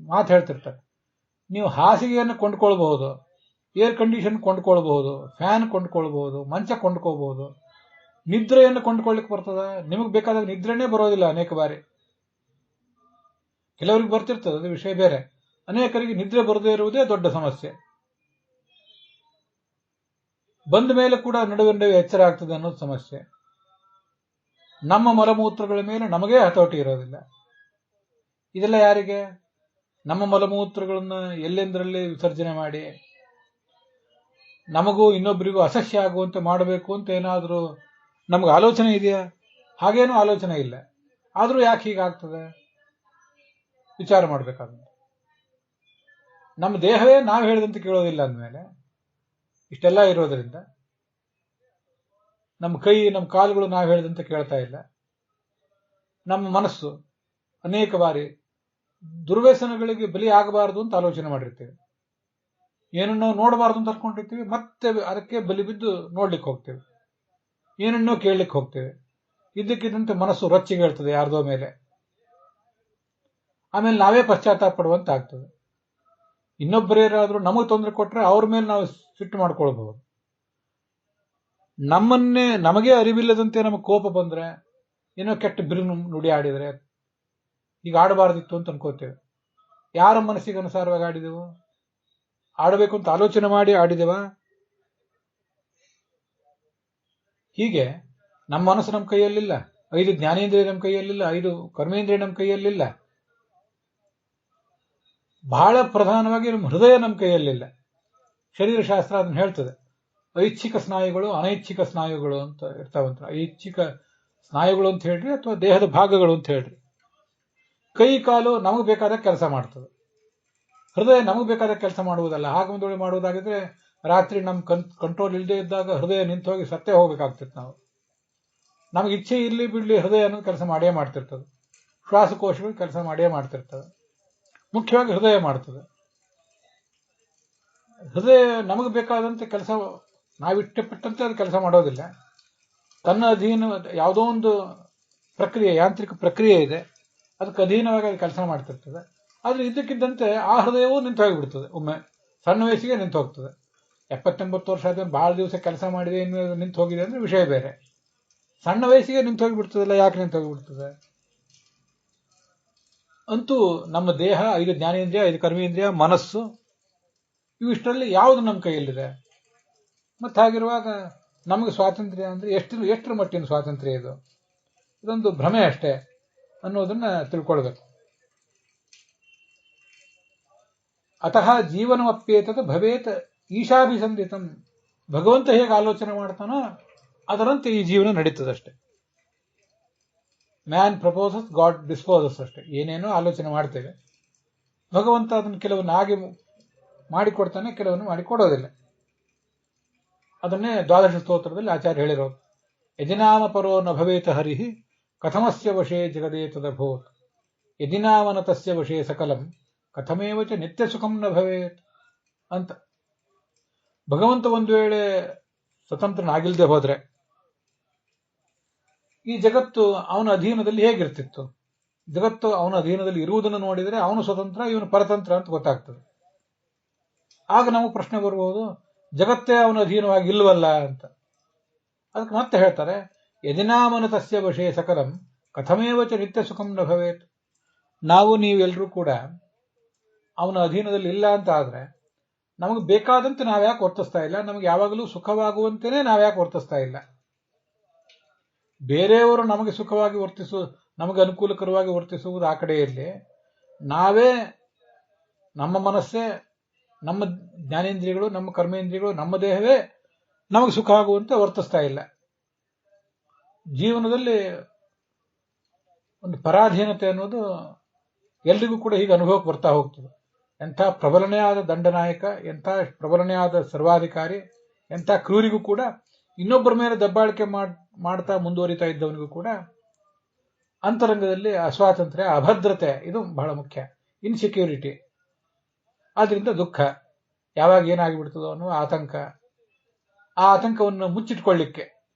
ಮಾತು ಹೇಳ್ತಿರ್ತಾರೆ, ನೀವು ಹಾಸಿಗೆಯನ್ನು ಕೊಂಡ್ಕೊಳ್ಬಹುದು, ಏರ್ ಕಂಡೀಷನ್ ಕೊಂಡ್ಕೊಳ್ಬಹುದು, ಫ್ಯಾನ್ ಕೊಂಡ್ಕೊಳ್ಬಹುದು, ಮಂಚ ಕೊಂಡ್ಕೋಬಹುದು, ನಿದ್ರೆಯನ್ನು ಕೊಂಡ್ಕೊಳ್ಳಿಕ್ಕೆ ಬರ್ತದ? ನಿಮಗೆ ಬೇಕಾದಾಗ ನಿದ್ರೆನೇ ಬರೋದಿಲ್ಲ ಅನೇಕ ಬಾರಿ. ಕೆಲವರಿಗೆ ಬರ್ತಿರ್ತದೆ, ಅದು ವಿಷಯ ಬೇರೆ. ಅನೇಕರಿಗೆ ನಿದ್ರೆ ಬರದೇ ಇರುವುದೇ ದೊಡ್ಡ ಸಮಸ್ಯೆ. ಬಂದ ಮೇಲೆ ಕೂಡ ನಡುವೆ ಎಚ್ಚರ ಆಗ್ತದೆ ಅನ್ನೋದು ಸಮಸ್ಯೆ. ನಮ್ಮ ಮಲಮೂತ್ರಗಳ ಮೇಲೆ ನಮಗೇ ಹತೋಟಿ ಇರೋದಿಲ್ಲ. ಇದೆಲ್ಲ ಯಾರಿಗೆ? ನಮ್ಮ ಮಲಮೂತ್ರಗಳನ್ನ ಎಲ್ಲೆಂದರಲ್ಲಿ ವಿಸರ್ಜನೆ ಮಾಡಿ ನಮಗೂ ಇನ್ನೊಬ್ಬರಿಗೂ ಅಸಹ್ಯ ಆಗುವಂತೆ ಮಾಡಬೇಕು ಅಂತ ಏನಾದರೂ ನಮ್ಗೆ ಆಲೋಚನೆ ಇದೆಯಾ? ಹಾಗೇನೂ ಆಲೋಚನೆ ಇಲ್ಲ. ಆದರೂ ಯಾಕೆ ಹೀಗಾಗ್ತದೆ ವಿಚಾರ ಮಾಡಬೇಕಾಗುತ್ತೆ. ನಮ್ಮ ದೇಹವೇ ನಾವು ಹೇಳಿದಂತೆ ಕೇಳೋದಿಲ್ಲ ಅಂದಮೇಲೆ ಇಷ್ಟೆಲ್ಲ ಇರೋದ್ರಿಂದ ನಮ್ಮ ಕೈ ನಮ್ಮ ಕಾಲುಗಳು ನಾವು ಹೇಳಿದಂತೆ ಕೇಳ್ತಾ ಇಲ್ಲ. ನಮ್ಮ ಮನಸ್ಸು ಅನೇಕ ಬಾರಿ ದುರ್ವ್ಯಸನಗಳಿಗೆ ಬಲಿ ಆಗಬಾರದು ಅಂತ ಆಲೋಚನೆ ಮಾಡಿರ್ತೇವೆ. ಏನನ್ನೋ ನೋಡಬಾರ್ದು ಅಂತ ಅನ್ಕೊಂಡಿರ್ತೀವಿ, ಮತ್ತೆ ಅದಕ್ಕೆ ಬಲಿ ಬಿದ್ದು ನೋಡ್ಲಿಕ್ಕೆ ಹೋಗ್ತೇವೆ. ಏನನ್ನೋ ಕೇಳಲಿಕ್ಕೆ ಹೋಗ್ತೇವೆ. ಇದ್ದಕ್ಕಿದ್ದಂತೆ ಮನಸ್ಸು ರೊಚ್ಚಿಗೆ ಹೇಳ್ತದೆ ಯಾರ್ದೋ ಮೇಲೆ. ಆಮೇಲೆ ನಾವೇ ಪಶ್ಚಾತ್ತಾಪ ಪಡುವಂತ ಆಗ್ತದೆ. ಇನ್ನೊಬ್ಬರೇನಾದ್ರೂ ನಮಗೆ ತೊಂದರೆ ಕೊಟ್ಟರೆ ಅವ್ರ ಮೇಲೆ ನಾವು ಸಿಟ್ಟು ಮಾಡ್ಕೊಳ್ಬಹುದು. ನಮಗೆ ಅರಿವಿಲ್ಲದಂತೆ ನಮಗೆ ಕೋಪ ಬಂದ್ರೆ, ಏನೋ ಕೆಟ್ಟ ಬಿರುನು ನುಡಿ ಆಡಿದ್ರೆ, ಈಗ ಆಡಬಾರ್ದಿತ್ತು ಅಂತ ಅನ್ಕೋತೇವೆ. ಯಾರ ಮನಸ್ಸಿಗೆ ಅನುಸಾರವಾಗಿ ಆಡಿದೆವು? ಆಡಬೇಕು ಅಂತ ಆಲೋಚನೆ ಮಾಡಿ ಆಡಿದೆವ? ಹೀಗೆ ನಮ್ಮ ಮನಸ್ಸು ನಮ್ಮ ಕೈಯಲ್ಲಿಲ್ಲ, 5 ಜ್ಞಾನೇಂದ್ರಿಯ ನಮ್ಮ ಕೈಯಲ್ಲಿಲ್ಲ, 5 ಕರ್ಮೇಂದ್ರಿಯ ನಮ್ಮ ಕೈಯಲ್ಲಿಲ್ಲ. ಬಹಳ ಪ್ರಧಾನವಾಗಿ ನಮ್ಮ ಹೃದಯ ನಮ್ಮ ಕೈಯಲ್ಲಿಲ್ಲ. ಶರೀರಶಾಸ್ತ್ರ ಅದನ್ನು ಹೇಳ್ತದೆ. ಐಚ್ಛಿಕ ಸ್ನಾಯುಗಳು, ಅನೈಚ್ಛಿಕ ಸ್ನಾಯುಗಳು ಅಂತ ಇರ್ತಾವಂತ. ಐಚ್ಛಿಕ ಸ್ನಾಯುಗಳು ಅಂತ ಹೇಳ್ರಿ ಅಥವಾ ದೇಹದ ಭಾಗಗಳು ಅಂತ ಹೇಳ್ರಿ. ಕೈ ಕಾಲು ನಮಗೆ ಬೇಕಾದ ಕೆಲಸ ಮಾಡ್ತದೆ. ಹೃದಯ ನಮಗೆ ಬೇಕಾದ ಕೆಲಸ ಮಾಡುವುದಲ್ಲ. ಹಾಗೊಂದೊಳೆ ಮಾಡುವುದಾಗಿದ್ರೆ ರಾತ್ರಿ ನಮ್ಮ ಕಂಟ್ರೋಲ್ ಇಲ್ಲದೆ ಇದ್ದಾಗ ಹೃದಯ ನಿಂತು ಹೋಗಿ ಸತ್ತೇ ಹೋಗ್ಬೇಕಾಗ್ತಿತ್ತು. ನಮಗೆ ಇಚ್ಛೆ ಇರ್ಲಿ ಬಿಡ್ಲಿ ಹೃದಯ ಅನ್ನೋದು ಕೆಲಸ ಮಾಡೇ ಮಾಡ್ತಿರ್ತದೆ. ಶ್ವಾಸಕೋಶಗಳು ಕೆಲಸ ಮಾಡೇ ಮಾಡ್ತಿರ್ತವೆ. ಮುಖ್ಯವಾಗಿ ಹೃದಯ ಮಾಡ್ತದೆ. ಹೃದಯ ನಮಗೆ ಬೇಕಾದಂತೆ ಕೆಲಸ ನಾವಿಷ್ಟಪಟ್ಟಂತೆ ಅದು ಕೆಲಸ ಮಾಡೋದಿಲ್ಲ. ತನ್ನ ಅಧೀನ ಯಾವುದೋ ಒಂದು ಪ್ರಕ್ರಿಯೆ, ಯಾಂತ್ರಿಕ ಪ್ರಕ್ರಿಯೆ ಇದೆ, ಅದಕ್ಕೆ ಅಧೀನವಾಗಿ ಅದು ಕೆಲಸ ಮಾಡ್ತಿರ್ತದೆ. ಆದ್ರೆ ಇದ್ದಕ್ಕಿದ್ದಂತೆ ಆ ಹೃದಯವೂ ನಿಂತು ಹೋಗಿಬಿಡ್ತದೆ. ಒಮ್ಮೆ ಸಣ್ಣ ವಯಸ್ಸಿಗೆ ನಿಂತು ಹೋಗ್ತದೆ. 70-80 ವರ್ಷ ಆದ್ಮೇಲೆ ಬಹಳ ದಿವಸ ಕೆಲಸ ಮಾಡಿದೆ ಇನ್ನು ನಿಂತು ಹೋಗಿದೆ ಅಂದ್ರೆ ವಿಷಯ ಬೇರೆ. ಸಣ್ಣ ವಯಸ್ಸಿಗೆ ನಿಂತು ಹೋಗಿಬಿಡ್ತದಲ್ಲ, ಯಾಕೆ ನಿಂತು ಹೋಗಿಬಿಡ್ತದೆ? ಅಂತೂ ನಮ್ಮ ದೇಹ, 5 ಜ್ಞಾನೇಂದ್ರಿಯ, 5 ಕರ್ಮೇಂದ್ರಿಯ, ಮನಸ್ಸು, ಇವಿಷ್ಟರಲ್ಲಿ ಯಾವುದು ನಮ್ಮ ಕೈಯಲ್ಲಿದೆ? ಮತ್ತೆ ಹಾಗಿರುವಾಗ ನಮಗೆ ಸ್ವಾತಂತ್ರ್ಯ ಅಂದ್ರೆ ಎಷ್ಟರ ಮಟ್ಟಿನ ಸ್ವಾತಂತ್ರ್ಯ ಇದು? ಇದೊಂದು ಭ್ರಮೆ ಅಷ್ಟೇ ಅನ್ನೋದನ್ನ ತಿಳ್ಕೊಳ್ಬೇಕು. ಅತಃ ಜೀವನಮಪ್ಯೇತದ ಭವೇತ್ ಈಶಾಭಿಸಂಧಿತಂ. ಭಗವಂತ ಹೇಗೆ ಆಲೋಚನೆ ಮಾಡ್ತಾನೋ ಅದರಂತೆ ಈ ಜೀವನ ನಡೀತದಷ್ಟೇ. ಮ್ಯಾನ್ ಪ್ರಪೋಸಸ್, ಗಾಡ್ ಡಿಸ್ಪೋಸಸ್ ಅಷ್ಟೇ. ಏನೇನೋ ಆಲೋಚನೆ ಮಾಡ್ತೇವೆ, ಭಗವಂತ ಅದನ್ನು ಕೆಲವನ್ನು ಹಾಗೆ ಮಾಡಿಕೊಡ್ತಾನೆ, ಕೆಲವನ್ನು ಮಾಡಿಕೊಡೋದಿಲ್ಲ. ಅದನ್ನೇ ದ್ವಾದಶ ಸ್ತೋತ್ರದಲ್ಲಿ ಆಚಾರ್ಯ ಹೇಳಿರೋದು. ಯದಿನಾಮ ಪರೋ ನ ಭವೇತ ಹರಿಹಿ ಕಥಮಸ್ಯ ವಶೇ ಜಗದೇತದಭೂತ್. ಯದಿನಾಮನ ತಸ್ಯ ವಶೇ ಸಕಲಂ ಕಥಮೇವಚ ನಿತ್ಯ ಸುಖಂ ನ ಭವೇತ್ ಅಂತ. ಭಗವಂತ ಒಂದು ವೇಳೆ ಸ್ವತಂತ್ರನಾಗಿಲ್ದೆ ಹೋದ್ರೆ ಈ ಜಗತ್ತು ಅವನ ಅಧೀನದಲ್ಲಿ ಹೇಗಿರ್ತಿತ್ತು? ಜಗತ್ತು ಅವನ ಅಧೀನದಲ್ಲಿ ಇರುವುದನ್ನು ನೋಡಿದರೆ ಅವನು ಸ್ವತಂತ್ರ, ಇವನು ಪರತಂತ್ರ ಅಂತ ಗೊತ್ತಾಗ್ತದೆ. ಆಗ ನಮಗೆ ಪ್ರಶ್ನೆ ಬರಬಹುದು, ಜಗತ್ತೇ ಅವನ ಅಧೀನವಾಗಿ ಇಲ್ವಲ್ಲ ಅಂತ. ಅದಕ್ಕೆ ಮತ್ತೆ ಹೇಳ್ತಾರೆ, ಯದಿನಾಮನ ತಸ್ಯ ವಶೇ ಸಕಲಂ ಕಥಮೇವಚ ನಿತ್ಯ ಸುಖಂ ನ ಭವೇತ್. ನಾವು ನೀವೆಲ್ಲರೂ ಕೂಡ ಅವನ ಅಧೀನದಲ್ಲಿ ಇಲ್ಲ ಅಂತ ಆದ್ರೆ ನಮಗೆ ಬೇಕಾದಂತೆ ನಾವ್ಯಾಕೆ ವರ್ತಿಸ್ತಾ ಇಲ್ಲ? ನಮಗೆ ಯಾವಾಗಲೂ ಸುಖವಾಗುವಂತೆಯೇ ನಾವ್ಯಾಕೆ ವರ್ತಿಸ್ತಾ ಇಲ್ಲ? ಬೇರೆಯವರು ನಮಗೆ ಸುಖವಾಗಿ ನಮಗೆ ಅನುಕೂಲಕರವಾಗಿ ವರ್ತಿಸುವುದು ಆ ಕಡೆಯಲ್ಲಿ, ನಾವೇ ನಮ್ಮ ಮನಸ್ಸೇ, ನಮ್ಮ ಜ್ಞಾನೇಂದ್ರಿಯಗಳು, ನಮ್ಮ ಕರ್ಮೇಂದ್ರಿಯಗಳು, ನಮ್ಮ ದೇಹವೇ ನಮಗೆ ಸುಖ ಆಗುವಂತೆ ವರ್ತಿಸ್ತಾ ಇಲ್ಲ. ಜೀವನದಲ್ಲಿ ಒಂದು ಪರಾಧೀನತೆ ಅನ್ನೋದು ಎಲ್ರಿಗೂ ಕೂಡ ಹೀಗೆ ಅನುಭವಕ್ಕೆ ಬರ್ತಾ ಹೋಗ್ತದೆ. ಎಂಥ ಪ್ರಬಲನೇ ಆದ ದಂಡನಾಯಕ, ಎಂಥ ಪ್ರಬಲನೇ ಆದ ಸರ್ವಾಧಿಕಾರಿ, ಎಂಥ ಕ್ರೂರಿಗೂ ಕೂಡ, ಇನ್ನೊಬ್ಬರ ಮೇಲೆ ದಬ್ಬಾಳಿಕೆ ಮಾಡ್ತಾ ಮುಂದುವರಿತಾ ಇದ್ದವನಿಗೂ ಕೂಡ ಅಂತರಂಗದಲ್ಲಿ ಅಸ್ವಾತಂತ್ರ್ಯ, ಅಭದ್ರತೆ ಇದು ಬಹಳ ಮುಖ್ಯ. ಇನ್ಸೆಕ್ಯೂರಿಟಿ, ಆದ್ರಿಂದ ದುಃಖ, ಯಾವಾಗ ಏನಾಗಿಬಿಡ್ತದೋ ಅನ್ನೋ ಆತಂಕ. ಆ ಆತಂಕವನ್ನು ಮುಚ್ಚಿಟ್ಕೊಳ್ಳಿಕ್ಕೆ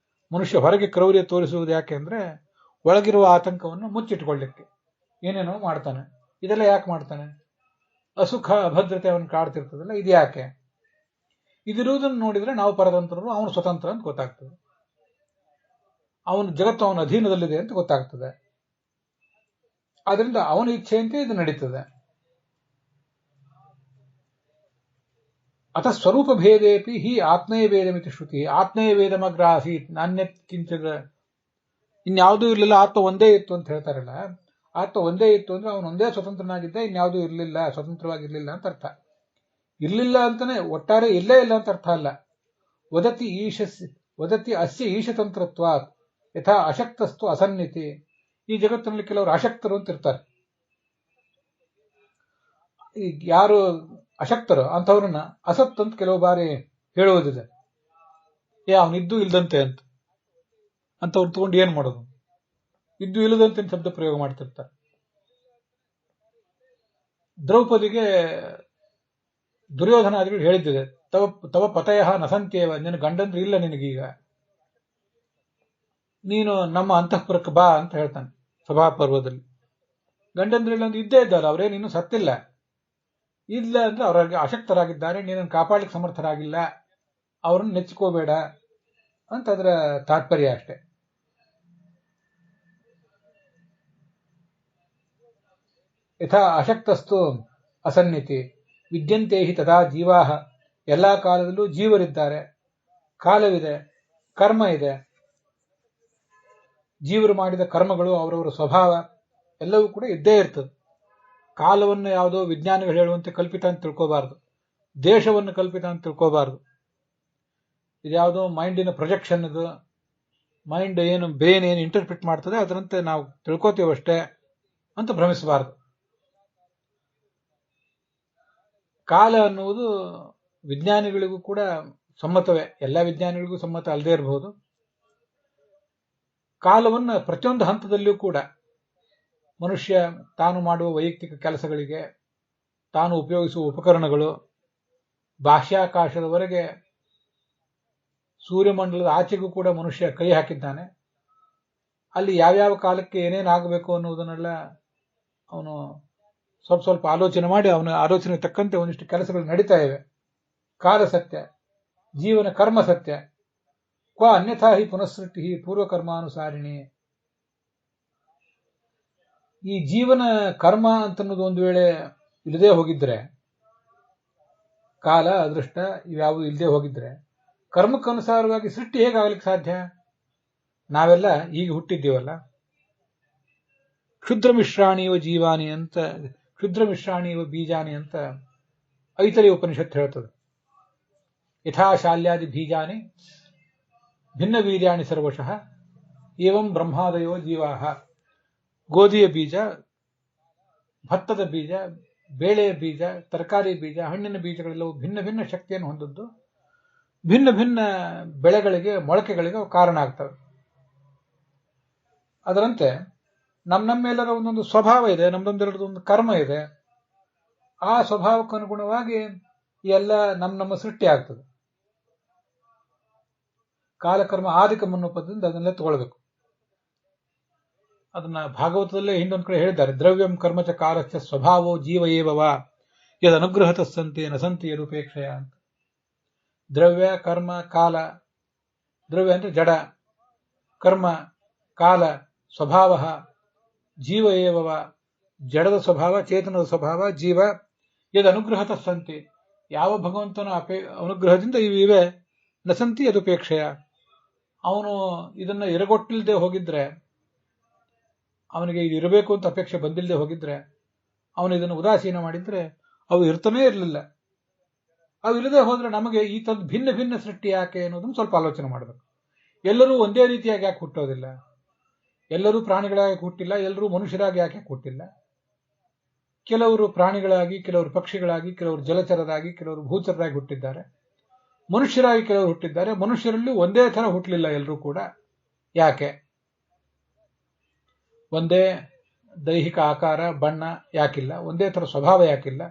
ಮನುಷ್ಯ ಹೊರಗೆ ಕ್ರೌರ್ಯ ತೋರಿಸುವುದು ಯಾಕೆ ಅಂದ್ರೆ ಒಳಗಿರುವ ಆತಂಕವನ್ನು ಮುಚ್ಚಿಟ್ಕೊಳ್ಳಿಕ್ಕೆ ಏನೇನೋ ಮಾಡ್ತಾನೆ. ಇದೆಲ್ಲ ಯಾಕೆ ಮಾಡ್ತಾನೆ? ಅಸುಖ, ಅಭದ್ರತೆ ಅವನು ಕಾಡ್ತಿರ್ತದಲ್ಲ, ಇದು ಯಾಕೆ? ಇದಿರುವುದನ್ನು ನೋಡಿದ್ರೆ ನಾವು ಪರತಂತ್ರರು, ಅವನು ಸ್ವತಂತ್ರ ಅಂತ ಗೊತ್ತಾಗ್ತದೆ. ಅವನು ಜಗತ್ತು ಅವನ ಅಧೀನದಲ್ಲಿದೆ ಅಂತ ಗೊತ್ತಾಗ್ತದೆ. ಆದ್ರಿಂದ ಅವನ ಇಚ್ಛೆಯಂತೆ ಇದು ನಡೀತದೆ. ಅಥ ಸ್ವರೂಪ ಭೇದೇಪಿ ಹಿ ಆತ್ಮೇಯ ವೇದಮಿತಿ ಶ್ರುತಿ. ಆತ್ಮೇಯ ವೇದಮಗ್ರ ಆಸೀತ್ ನಾಣ್ಯತ್ ಕಿಂಚಿದ ಇನ್ಯಾವುದೂ ಇರಲಿಲ್ಲ, ಆತ್ಮ ಒಂದೇ ಇತ್ತು ಅಂತ ಹೇಳ್ತಾರಲ್ಲ, ಆತ್ಮ ಒಂದೇ ಇತ್ತು ಅಂದ್ರೆ ಅವನು ಒಂದೇ ಸ್ವತಂತ್ರನಾಗಿದ್ದ, ಇನ್ಯಾವುದೂ ಇರಲಿಲ್ಲ, ಸ್ವತಂತ್ರವಾಗಿರ್ಲಿಲ್ಲ ಅಂತ ಅರ್ಥ. ಇರ್ಲಿಲ್ಲ ಅಂತಾನೆ ಒಟ್ಟಾರೆ ಇಲ್ಲೇ ಇಲ್ಲ ಅಂತ ಅರ್ಥ ಅಲ್ಲ. ವದತಿ ಅಸ್ಯ ಈಶತಂತ್ರತ್ವ ಯಥಾ ಅಶಕ್ತಸ್ತು ಅಸನ್ನಿತಿ. ಈ ಜಗತ್ತಿನಲ್ಲಿ ಕೆಲವರು ಅಶಕ್ತರು ಅಂತ ಇರ್ತಾರೆ. ಈಗ ಯಾರು ಅಶಕ್ತರು ಅಂಥವ್ರನ್ನ ಅಸತ್ ಅಂತ ಕೆಲವು ಬಾರಿ ಹೇಳುವುದಿದೆ. ಅವನಿದ್ದು ಇಲ್ದಂತೆ ಅಂತವ್ರು ತಗೊಂಡು ಏನ್ ಮಾಡೋದು? ಇದ್ದು ಇಲ್ಲದಂತೆ ಶಬ್ದ ಪ್ರಯೋಗ ಮಾಡ್ತಿರ್ತಾರೆ. ದ್ರೌಪದಿಗೆ ದುರ್ಯೋಧನಾದಿಗಳು ಹೇಳಿದ್ದಿದೆ, ತವ ಪತಯ ನಸಂತ್ಯೇವ, ನಿನ್ನ ಗಂಡಂದ್ರು ಇಲ್ಲ ನಿನಗೀಗ, ನೀನು ನಮ್ಮ ಅಂತಃಪುರಕ್ಕೆ ಬಾ ಅಂತ ಹೇಳ್ತಾನೆ ಸಭಾಪರ್ವದಲ್ಲಿ. ಗಂಡಂದ್ರಿಲ್ಲ ಅಂದ್ರೆ ಇದ್ದೇ ಇದ್ದಾರೆ, ಅವರೇನು ಇನ್ನೂ ಸತ್ತಿಲ್ಲ. ಇಲ್ಲ ಅಂದ್ರೆ ಅವರಿಗೆ ಅಶಕ್ತರಾಗಿದ್ದಾರೆ, ನೀನನ್ನು ಕಾಪಾಡಲಿಕ್ಕೆ ಸಮರ್ಥರಾಗಿಲ್ಲ, ಅವರನ್ನು ನೆಚ್ಚಿಕೋಬೇಡ ಅಂತ ಅದರ ತಾತ್ಪರ್ಯ ಅಷ್ಟೆ. ಯಥಾ ಅಶಕ್ತಸ್ತು ಅಸನ್ನಿತಿ ವಿದ್ಯಂತೆ ಹಿ ತಥಾ ಜೀವಾಹ. ಎಲ್ಲಾ ಕಾಲದಲ್ಲೂ ಜೀವರಿದ್ದಾರೆ, ಕಾಲವಿದೆ, ಕರ್ಮ ಇದೆ. ಜೀವರು ಮಾಡಿದ ಕರ್ಮಗಳು, ಅವರವರ ಸ್ವಭಾವ ಎಲ್ಲವೂ ಕೂಡ ಇದ್ದೇ ಇರ್ತದೆ. ಕಾಲವನ್ನು ಯಾವುದೋ ವಿಜ್ಞಾನಿಗಳು ಹೇಳುವಂತೆ ಕಲ್ಪಿತ ಅಂತ ತಿಳ್ಕೋಬಾರದು, ದೇಶವನ್ನು ಕಲ್ಪಿತ ಅಂತ ತಿಳ್ಕೋಬಾರದು. ಇದ್ಯಾವುದೋ ಮೈಂಡಿನ ಪ್ರೊಜೆಕ್ಷನ್, ಇದು ಮೈಂಡ್ ಏನು ಬ್ರೇನ್ ಏನು ಇಂಟರ್ಪ್ರಿಟ್ ಮಾಡ್ತದೆ ಅದರಂತೆ ನಾವು ತಿಳ್ಕೋತೀವಷ್ಟೇ ಅಂತ ಭ್ರಮಿಸಬಾರದು. ಕಾಲ ಅನ್ನುವುದು ವಿಜ್ಞಾನಿಗಳಿಗೂ ಕೂಡ ಸಮ್ಮತವೇ, ಎಲ್ಲ ವಿಜ್ಞಾನಿಗಳಿಗೂ ಸಮ್ಮತ ಅಲ್ಲದೆ ಇರಬಹುದು. ಕಾಲವನ್ನು ಪ್ರತಿಯೊಂದು ಹಂತದಲ್ಲಿಯೂ ಕೂಡ ಮನುಷ್ಯ ತಾನು ಮಾಡುವ ವೈಯಕ್ತಿಕ ಕೆಲಸಗಳಿಗೆ, ತಾನು ಉಪಯೋಗಿಸುವ ಉಪಕರಣಗಳು, ಬಾಹ್ಯಾಕಾಶದವರೆಗೆ ಸೂರ್ಯಮಂಡಲದ ಆಚೆಗೂ ಕೂಡ ಮನುಷ್ಯ ಕೈ ಹಾಕಿದ್ದಾನೆ. ಅಲ್ಲಿ ಯಾವ್ಯಾವ ಕಾಲಕ್ಕೆ ಏನೇನಾಗಬೇಕು ಅನ್ನುವುದನ್ನೆಲ್ಲ ಅವನು ಸ್ವಲ್ಪ ಆಲೋಚನೆ ಮಾಡಿ ಅವನ ಆಲೋಚನೆಗೆ ತಕ್ಕಂತೆ ಒಂದಿಷ್ಟು ಕೆಲಸಗಳು ನಡೀತಾ ಇವೆ. ಕಾಲ ಸತ್ಯ, ಜೀವನ ಕರ್ಮ ಸತ್ಯ. ಕ್ವ ಅನ್ಯಥಾ ಹಿ ಪುನಃಸೃಷ್ಟಿ ಪೂರ್ವಕರ್ಮಾನುಸಾರಿಣಿ. ಈ ಜೀವನ ಕರ್ಮ ಅಂತನ್ನೋದು ಒಂದು ವೇಳೆ ಇಲ್ಲದೆ ಹೋಗಿದ್ರೆ, ಕಾಲ ಅದೃಷ್ಟ ಇವ್ಯಾವುದು ಇಲ್ಲದೆ ಹೋಗಿದ್ರೆ, ಕರ್ಮಕ್ಕನುಸಾರವಾಗಿ ಸೃಷ್ಟಿ ಹೇಗಾಗಲಿಕ್ಕೆ ಸಾಧ್ಯ? ನಾವೆಲ್ಲ ಈಗ ಹುಟ್ಟಿದ್ದೀವಲ್ಲ, ಕ್ಷುದ್ರ ಮಿಶ್ರಾಣಿವ ಜೀವಾನಿ ಅಂತ, ಕ್ಷುದ್ರ ಮಿಶ್ರಾಣಿವ ಬೀಜಾನಿ ಅಂತ ಐತರೇಯ ಉಪನಿಷತ್ತು ಹೇಳ್ತದೆ. ಯಥಾಶಾಲ್ಯಾದಿ ಬೀಜಾನಿ ಭಿನ್ನ ವೀರ್ಯಾಣಿ ಸರ್ವಶಃ ಏವಂ ಬ್ರಹ್ಮಾದಯೋ ಜೀವಾಹ. ಗೋಧಿಯ ಬೀಜ, ಭತ್ತದ ಬೀಜ, ಬೇಳೆಯ ಬೀಜ, ತರಕಾರಿ ಬೀಜ, ಹಣ್ಣಿನ ಬೀಜಗಳೆಲ್ಲವೂ ಭಿನ್ನ ಭಿನ್ನ ಶಕ್ತಿಯನ್ನು ಹೊಂದದ್ದು, ಭಿನ್ನ ಭಿನ್ನ ಬೆಳೆಗಳಿಗೆ, ಮೊಳಕೆಗಳಿಗೆ ಕಾರಣ ಆಗ್ತವೆ. ಅದರಂತೆ ನಮ್ಮೆಲ್ಲರ ಒಂದೊಂದು ಸ್ವಭಾವ ಇದೆ, ನಮ್ದೊಂದೆರಡೊಂದು ಕರ್ಮ ಇದೆ. ಆ ಸ್ವಭಾವಕ್ಕನುಗುಣವಾಗಿ ಎಲ್ಲ ನಮ್ಮ ಸೃಷ್ಟಿ ಆಗ್ತದೆ. ಕಾಲಕರ್ಮ ಆದಿಕರ್ಮ ಅನ್ನೋ ಪದದಿಂದ ಅದನ್ನೆಲ್ಲ ತಗೊಳ್ಬೇಕು. ಅದನ್ನ ಭಾಗವತದಲ್ಲೇ ಹಿಂದೊಂದು ಕಡೆ ಹೇಳಿದ್ದಾರೆ, ದ್ರವ್ಯಂ ಕರ್ಮಚ ಕಾಲಶ್ಚ ಸ್ವಭಾವೋ ಜೀವ ಏವವ ಯದ್ ಅನುಗ್ರಹತಸ್ಸಂತೆ ನಸಂತಿ ಯದುಪೇಕ್ಷೆಯ ಅಂತ. ದ್ರವ್ಯ, ಕರ್ಮ, ಕಾಲ. ದ್ರವ್ಯ ಅಂದ್ರೆ ಜಡ, ಕರ್ಮ, ಕಾಲ, ಸ್ವಭಾವ, ಜೀವ ಏವವ ಜಡದ ಸ್ವಭಾವ, ಚೇತನದ ಸ್ವಭಾವ ಜೀವ. ಯದ್ ಅನುಗ್ರಹತಸ್ಸಂತಿ ಯಾವ ಭಗವಂತನ ಅನುಗ್ರಹದಿಂದ ಇವೆ, ನಸಂತಿ ಯದುಪೇಕ್ಷೆಯ ಅವನು ಇದನ್ನ ಇರಗೊಟ್ಟಿಲ್ಲದೆ ಹೋಗಿದ್ರೆ, ಅವನಿಗೆ ಇದು ಇರಬೇಕು ಅಂತ ಅಪೇಕ್ಷೆ ಬಂದಿಲ್ಲದೆ ಹೋಗಿದ್ರೆ, ಅವನು ಇದನ್ನು ಉದಾಸೀನ ಮಾಡಿದ್ರೆ ಅವು ಇರ್ತಾನೇ ಇರಲಿಲ್ಲ. ಅವು ಇಲ್ಲದೆ ಹೋದ್ರೆ ನಮಗೆ ಈ ತಂದು ಭಿನ್ನ ಭಿನ್ನ ಸೃಷ್ಟಿ ಯಾಕೆ ಅನ್ನೋದನ್ನು ಸ್ವಲ್ಪ ಆಲೋಚನೆ ಮಾಡಬೇಕು. ಎಲ್ಲರೂ ಒಂದೇ ರೀತಿಯಾಗಿ ಯಾಕೆ ಹುಟ್ಟೋದಿಲ್ಲ? ಎಲ್ಲರೂ ಪ್ರಾಣಿಗಳಾಗಿ ಹುಟ್ಟಿಲ್ಲ, ಎಲ್ಲರೂ ಮನುಷ್ಯರಾಗಿ ಯಾಕೆ ಹುಟ್ಟಿಲ್ಲ? ಕೆಲವರು ಪ್ರಾಣಿಗಳಾಗಿ, ಕೆಲವರು ಪಕ್ಷಿಗಳಾಗಿ, ಕೆಲವರು ಜಲಚರರಾಗಿ, ಕೆಲವರು ಭೂಚರರಾಗಿ ಹುಟ್ಟಿದ್ದಾರೆ. ಮನುಷ್ಯರಾಗಿ ಕೆಲವರು ಹುಟ್ಟಿದ್ದಾರೆ. ಮನುಷ್ಯರಲ್ಲಿ ಒಂದೇ ಥರ ಹುಟ್ಟಲಿಲ್ಲ ಎಲ್ಲರೂ ಕೂಡ. ಯಾಕೆ? ಒಂದೇ ದೈಹಿಕ ಆಕಾರ, ಬಣ್ಣ ಯಾಕಿಲ್ಲ? ಒಂದೇ ಥರ ಸ್ವಭಾವ ಯಾಕಿಲ್ಲ?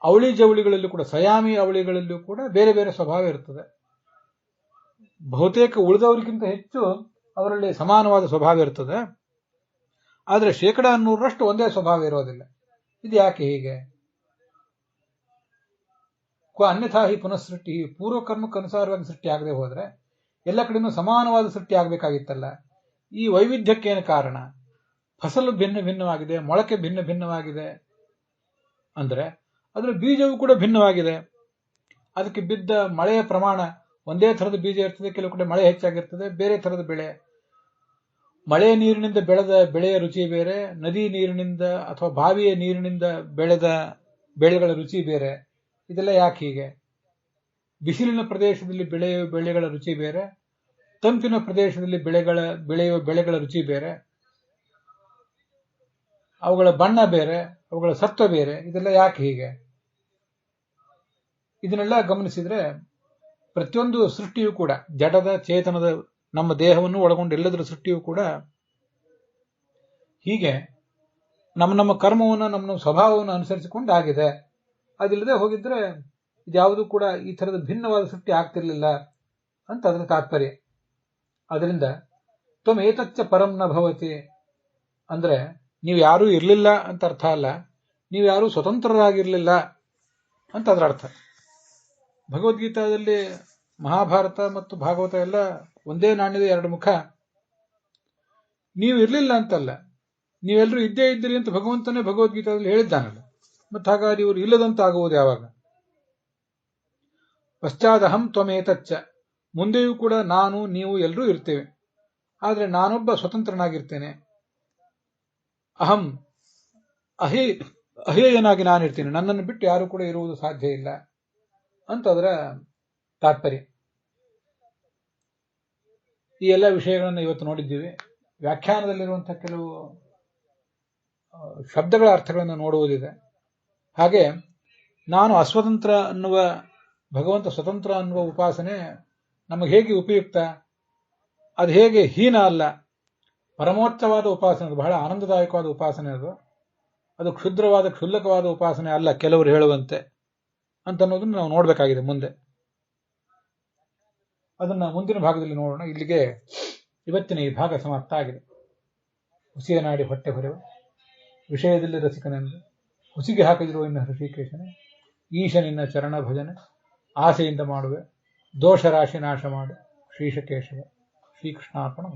ಅವಳಿ ಜವಳಿಗಳಲ್ಲೂ ಕೂಡ, ಸಯಾಮಿ ಅವಳಿಗಳಲ್ಲೂ ಕೂಡ ಬೇರೆ ಬೇರೆ ಸ್ವಭಾವ ಇರ್ತದೆ. ಬಹುತೇಕ ಉಳಿದವರಿಗಿಂತ ಹೆಚ್ಚು ಅವರಲ್ಲಿ ಸಮಾನವಾದ ಸ್ವಭಾವ ಇರ್ತದೆ. ಆದರೆ 100% ಒಂದೇ ಸ್ವಭಾವ ಇರೋದಿಲ್ಲ. ಇದು ಯಾಕೆ ಹೀಗೆ? ಅನ್ಯಥಾ ಹಿ ಪುನಃಸೃಷ್ಟಿ, ಪೂರ್ವಕರ್ಮಕ್ಕನುಸಾರವಾಗಿ ಸೃಷ್ಟಿ ಆಗದೆ ಹೋದ್ರೆ ಎಲ್ಲ ಕಡೆನೂ ಸಮಾನವಾದ ಸೃಷ್ಟಿ ಆಗಬೇಕಾಗಿತ್ತಲ್ಲ. ಈ ವೈವಿಧ್ಯಕ್ಕೇನು ಕಾರಣ? ಫಸಲು ಭಿನ್ನ ಭಿನ್ನವಾಗಿದೆ, ಮೊಳಕೆ ಭಿನ್ನ ಭಿನ್ನವಾಗಿದೆ ಅಂದ್ರೆ ಅದರ ಬೀಜವೂ ಕೂಡ ಭಿನ್ನವಾಗಿದೆ. ಅದಕ್ಕೆ ಬಿದ್ದ ಮಳೆಯ ಪ್ರಮಾಣ ಒಂದೇ ಥರದ ಬೀಜ ಇರ್ತದೆ, ಕೆಲವು ಕಡೆ ಮಳೆ ಹೆಚ್ಚಾಗಿರ್ತದೆ, ಬೇರೆ ಥರದ ಬೆಳೆ. ಮಳೆ ನೀರಿನಿಂದ ಬೆಳೆದ ಬೆಳೆಯ ರುಚಿ ಬೇರೆ, ನದಿ ನೀರಿನಿಂದ ಅಥವಾ ಬಾವಿಯ ನೀರಿನಿಂದ ಬೆಳೆದ ಬೆಳೆಗಳ ರುಚಿ ಬೇರೆ. ಇದೆಲ್ಲ ಯಾಕೆ ಹೀಗೆ? ಬಿಸಿಲಿನ ಪ್ರದೇಶದಲ್ಲಿ ಬೆಳೆಯುವ ಬೆಳೆಗಳ ರುಚಿ ಬೇರೆ, ತಂಪಿನ ಪ್ರದೇಶದಲ್ಲಿ ಬೆಳೆಯುವ ಬೆಳೆಗಳ ರುಚಿ ಬೇರೆ, ಅವುಗಳ ಬಣ್ಣ ಬೇರೆ, ಅವುಗಳ ಸತ್ವ ಬೇರೆ. ಇದೆಲ್ಲ ಯಾಕೆ ಹೀಗೆ? ಇದನ್ನೆಲ್ಲ ಗಮನಿಸಿದ್ರೆ ಪ್ರತಿಯೊಂದು ಸೃಷ್ಟಿಯೂ ಕೂಡ, ಜಡದ ಚೇತನದ ನಮ್ಮ ದೇಹವನ್ನು ಒಳಗೊಂಡು ಎಲ್ಲದರ ಸೃಷ್ಟಿಯೂ ಕೂಡ ಹೀಗೆ ನಮ್ಮ ಕರ್ಮವನ್ನು ನಮ್ಮ ಸ್ವಭಾವವನ್ನು ಅನುಸರಿಸಿಕೊಂಡು ಆಗಿದೆ. ಅದಿಲ್ಲದೆ ಹೋಗಿದ್ರೆ ಇದ್ಯಾವುದೂ ಕೂಡ ಈ ಥರದ ಭಿನ್ನವಾದ ಸೃಷ್ಟಿ ಆಗ್ತಿರ್ಲಿಲ್ಲ ಅಂತ ಅದರ ತಾತ್ಪರ್ಯ. ಅದರಿಂದ ತ್ವಂ ಏತಚ್ಚ ಪರಂ ನ ಭವತಿ ಅಂದ್ರೆ ನೀವು ಯಾರೂ ಇರಲಿಲ್ಲ ಅಂತ ಅರ್ಥ ಅಲ್ಲ, ನೀವು ಯಾರೂ ಸ್ವತಂತ್ರರಾಗಿರ್ಲಿಲ್ಲ ಅಂತ ಅದರ ಅರ್ಥ. ಭಗವದ್ಗೀತಾದಲ್ಲಿ ಮಹಾಭಾರತ ಮತ್ತು ಭಾಗವತ ಎಲ್ಲ ಒಂದೇ ನಾಣ್ಯದ ಎರಡು ಮುಖ. ನೀವು ಇರಲಿಲ್ಲ ಅಂತಲ್ಲ, ನೀವೆಲ್ಲರೂ ಇದ್ದೇ ಇದ್ದೀರಿ ಅಂತ ಭಗವಂತನೇ ಭಗವದ್ಗೀತಾದಲ್ಲಿ ಹೇಳಿದ್ದಾನಲ್ಲ. ಮತ್ತು ಹಾಗಾಗಿ ಇವರು ಇಲ್ಲದಂತಾಗುವುದು ಯಾವಾಗ? ಪಶ್ಚಾದಹಂ ತ್ವಮೇತಚ್ಚ, ಮುಂದೆಯೂ ಕೂಡ ನಾನು ನೀವು ಎಲ್ಲರೂ ಇರ್ತೇವೆ. ಆದರೆ ನಾನೊಬ್ಬ ಸ್ವತಂತ್ರನಾಗಿರ್ತೇನೆ. ಅಹಂ ಅಹೇಯನಾಗಿ ನಾನಿರ್ತೇನೆ, ನನ್ನನ್ನು ಬಿಟ್ಟು ಯಾರು ಕೂಡ ಇರುವುದು ಸಾಧ್ಯ ಇಲ್ಲ ಅಂತ ಅದರ ತಾತ್ಪರ್ಯ. ಈ ಎಲ್ಲ ವಿಷಯಗಳನ್ನು ಇವತ್ತು ನೋಡಿದ್ದೀವಿ. ವ್ಯಾಖ್ಯಾನದಲ್ಲಿರುವಂತಹ ಕೆಲವು ಶಬ್ದಗಳ ಅರ್ಥಗಳನ್ನು ನೋಡುವುದಿದೆ. ಹಾಗೆ ನಾನು ಅಸ್ವತಂತ್ರ ಅನ್ನುವ, ಭಗವಂತ ಸ್ವತಂತ್ರ ಅನ್ನುವ ಉಪಾಸನೆ ನಮಗೆ ಹೇಗೆ ಉಪಯುಕ್ತ, ಅದು ಹೇಗೆ ಹೀನ ಅಲ್ಲ, ಪರಮೋಚ್ಚವಾದ ಉಪಾಸನೆ, ಅದು ಬಹಳ ಆನಂದದಾಯಕವಾದ ಉಪಾಸನೆ. ಅದು ಕ್ಷುದ್ರವಾದ ಕ್ಷುಲ್ಲಕವಾದ ಉಪಾಸನೆ ಅಲ್ಲ ಕೆಲವರು ಹೇಳುವಂತೆ ಅಂತನ್ನೋದನ್ನು ನಾವು ನೋಡಬೇಕಾಗಿದೆ ಮುಂದೆ. ಅದನ್ನ ಮುಂದಿನ ಭಾಗದಲ್ಲಿ ನೋಡೋಣ. ಇಲ್ಲಿಗೆ ಇವತ್ತಿನ ಈ ಭಾಗ ಸಮಾಪ್ತ ಆಗಿದೆ. ಹುಸಿಯ ನಾಡಿ ಹೊಟ್ಟೆ ಹೊರೆವ ವಿಷಯದಲ್ಲಿ ರಸಿಕನೆಂದು ಹುಸಿಗೆ ಹಾಕಿದಿರುವ ಇನ್ನು ಹೃಷಿಕೇಶನೇ, ಈಶನಿನ್ನ ಚರಣ ಭಜನೆ ಆಸೆಯಿಂದ ಮಾಡುವೆ, ದೋಷ ರಾಶಿ ನಾಶ ಮಾಡು ಶ್ರೀಶಕೇಶವ. ಶ್ರೀಕೃಷ್ಣಾರ್ಪಣ.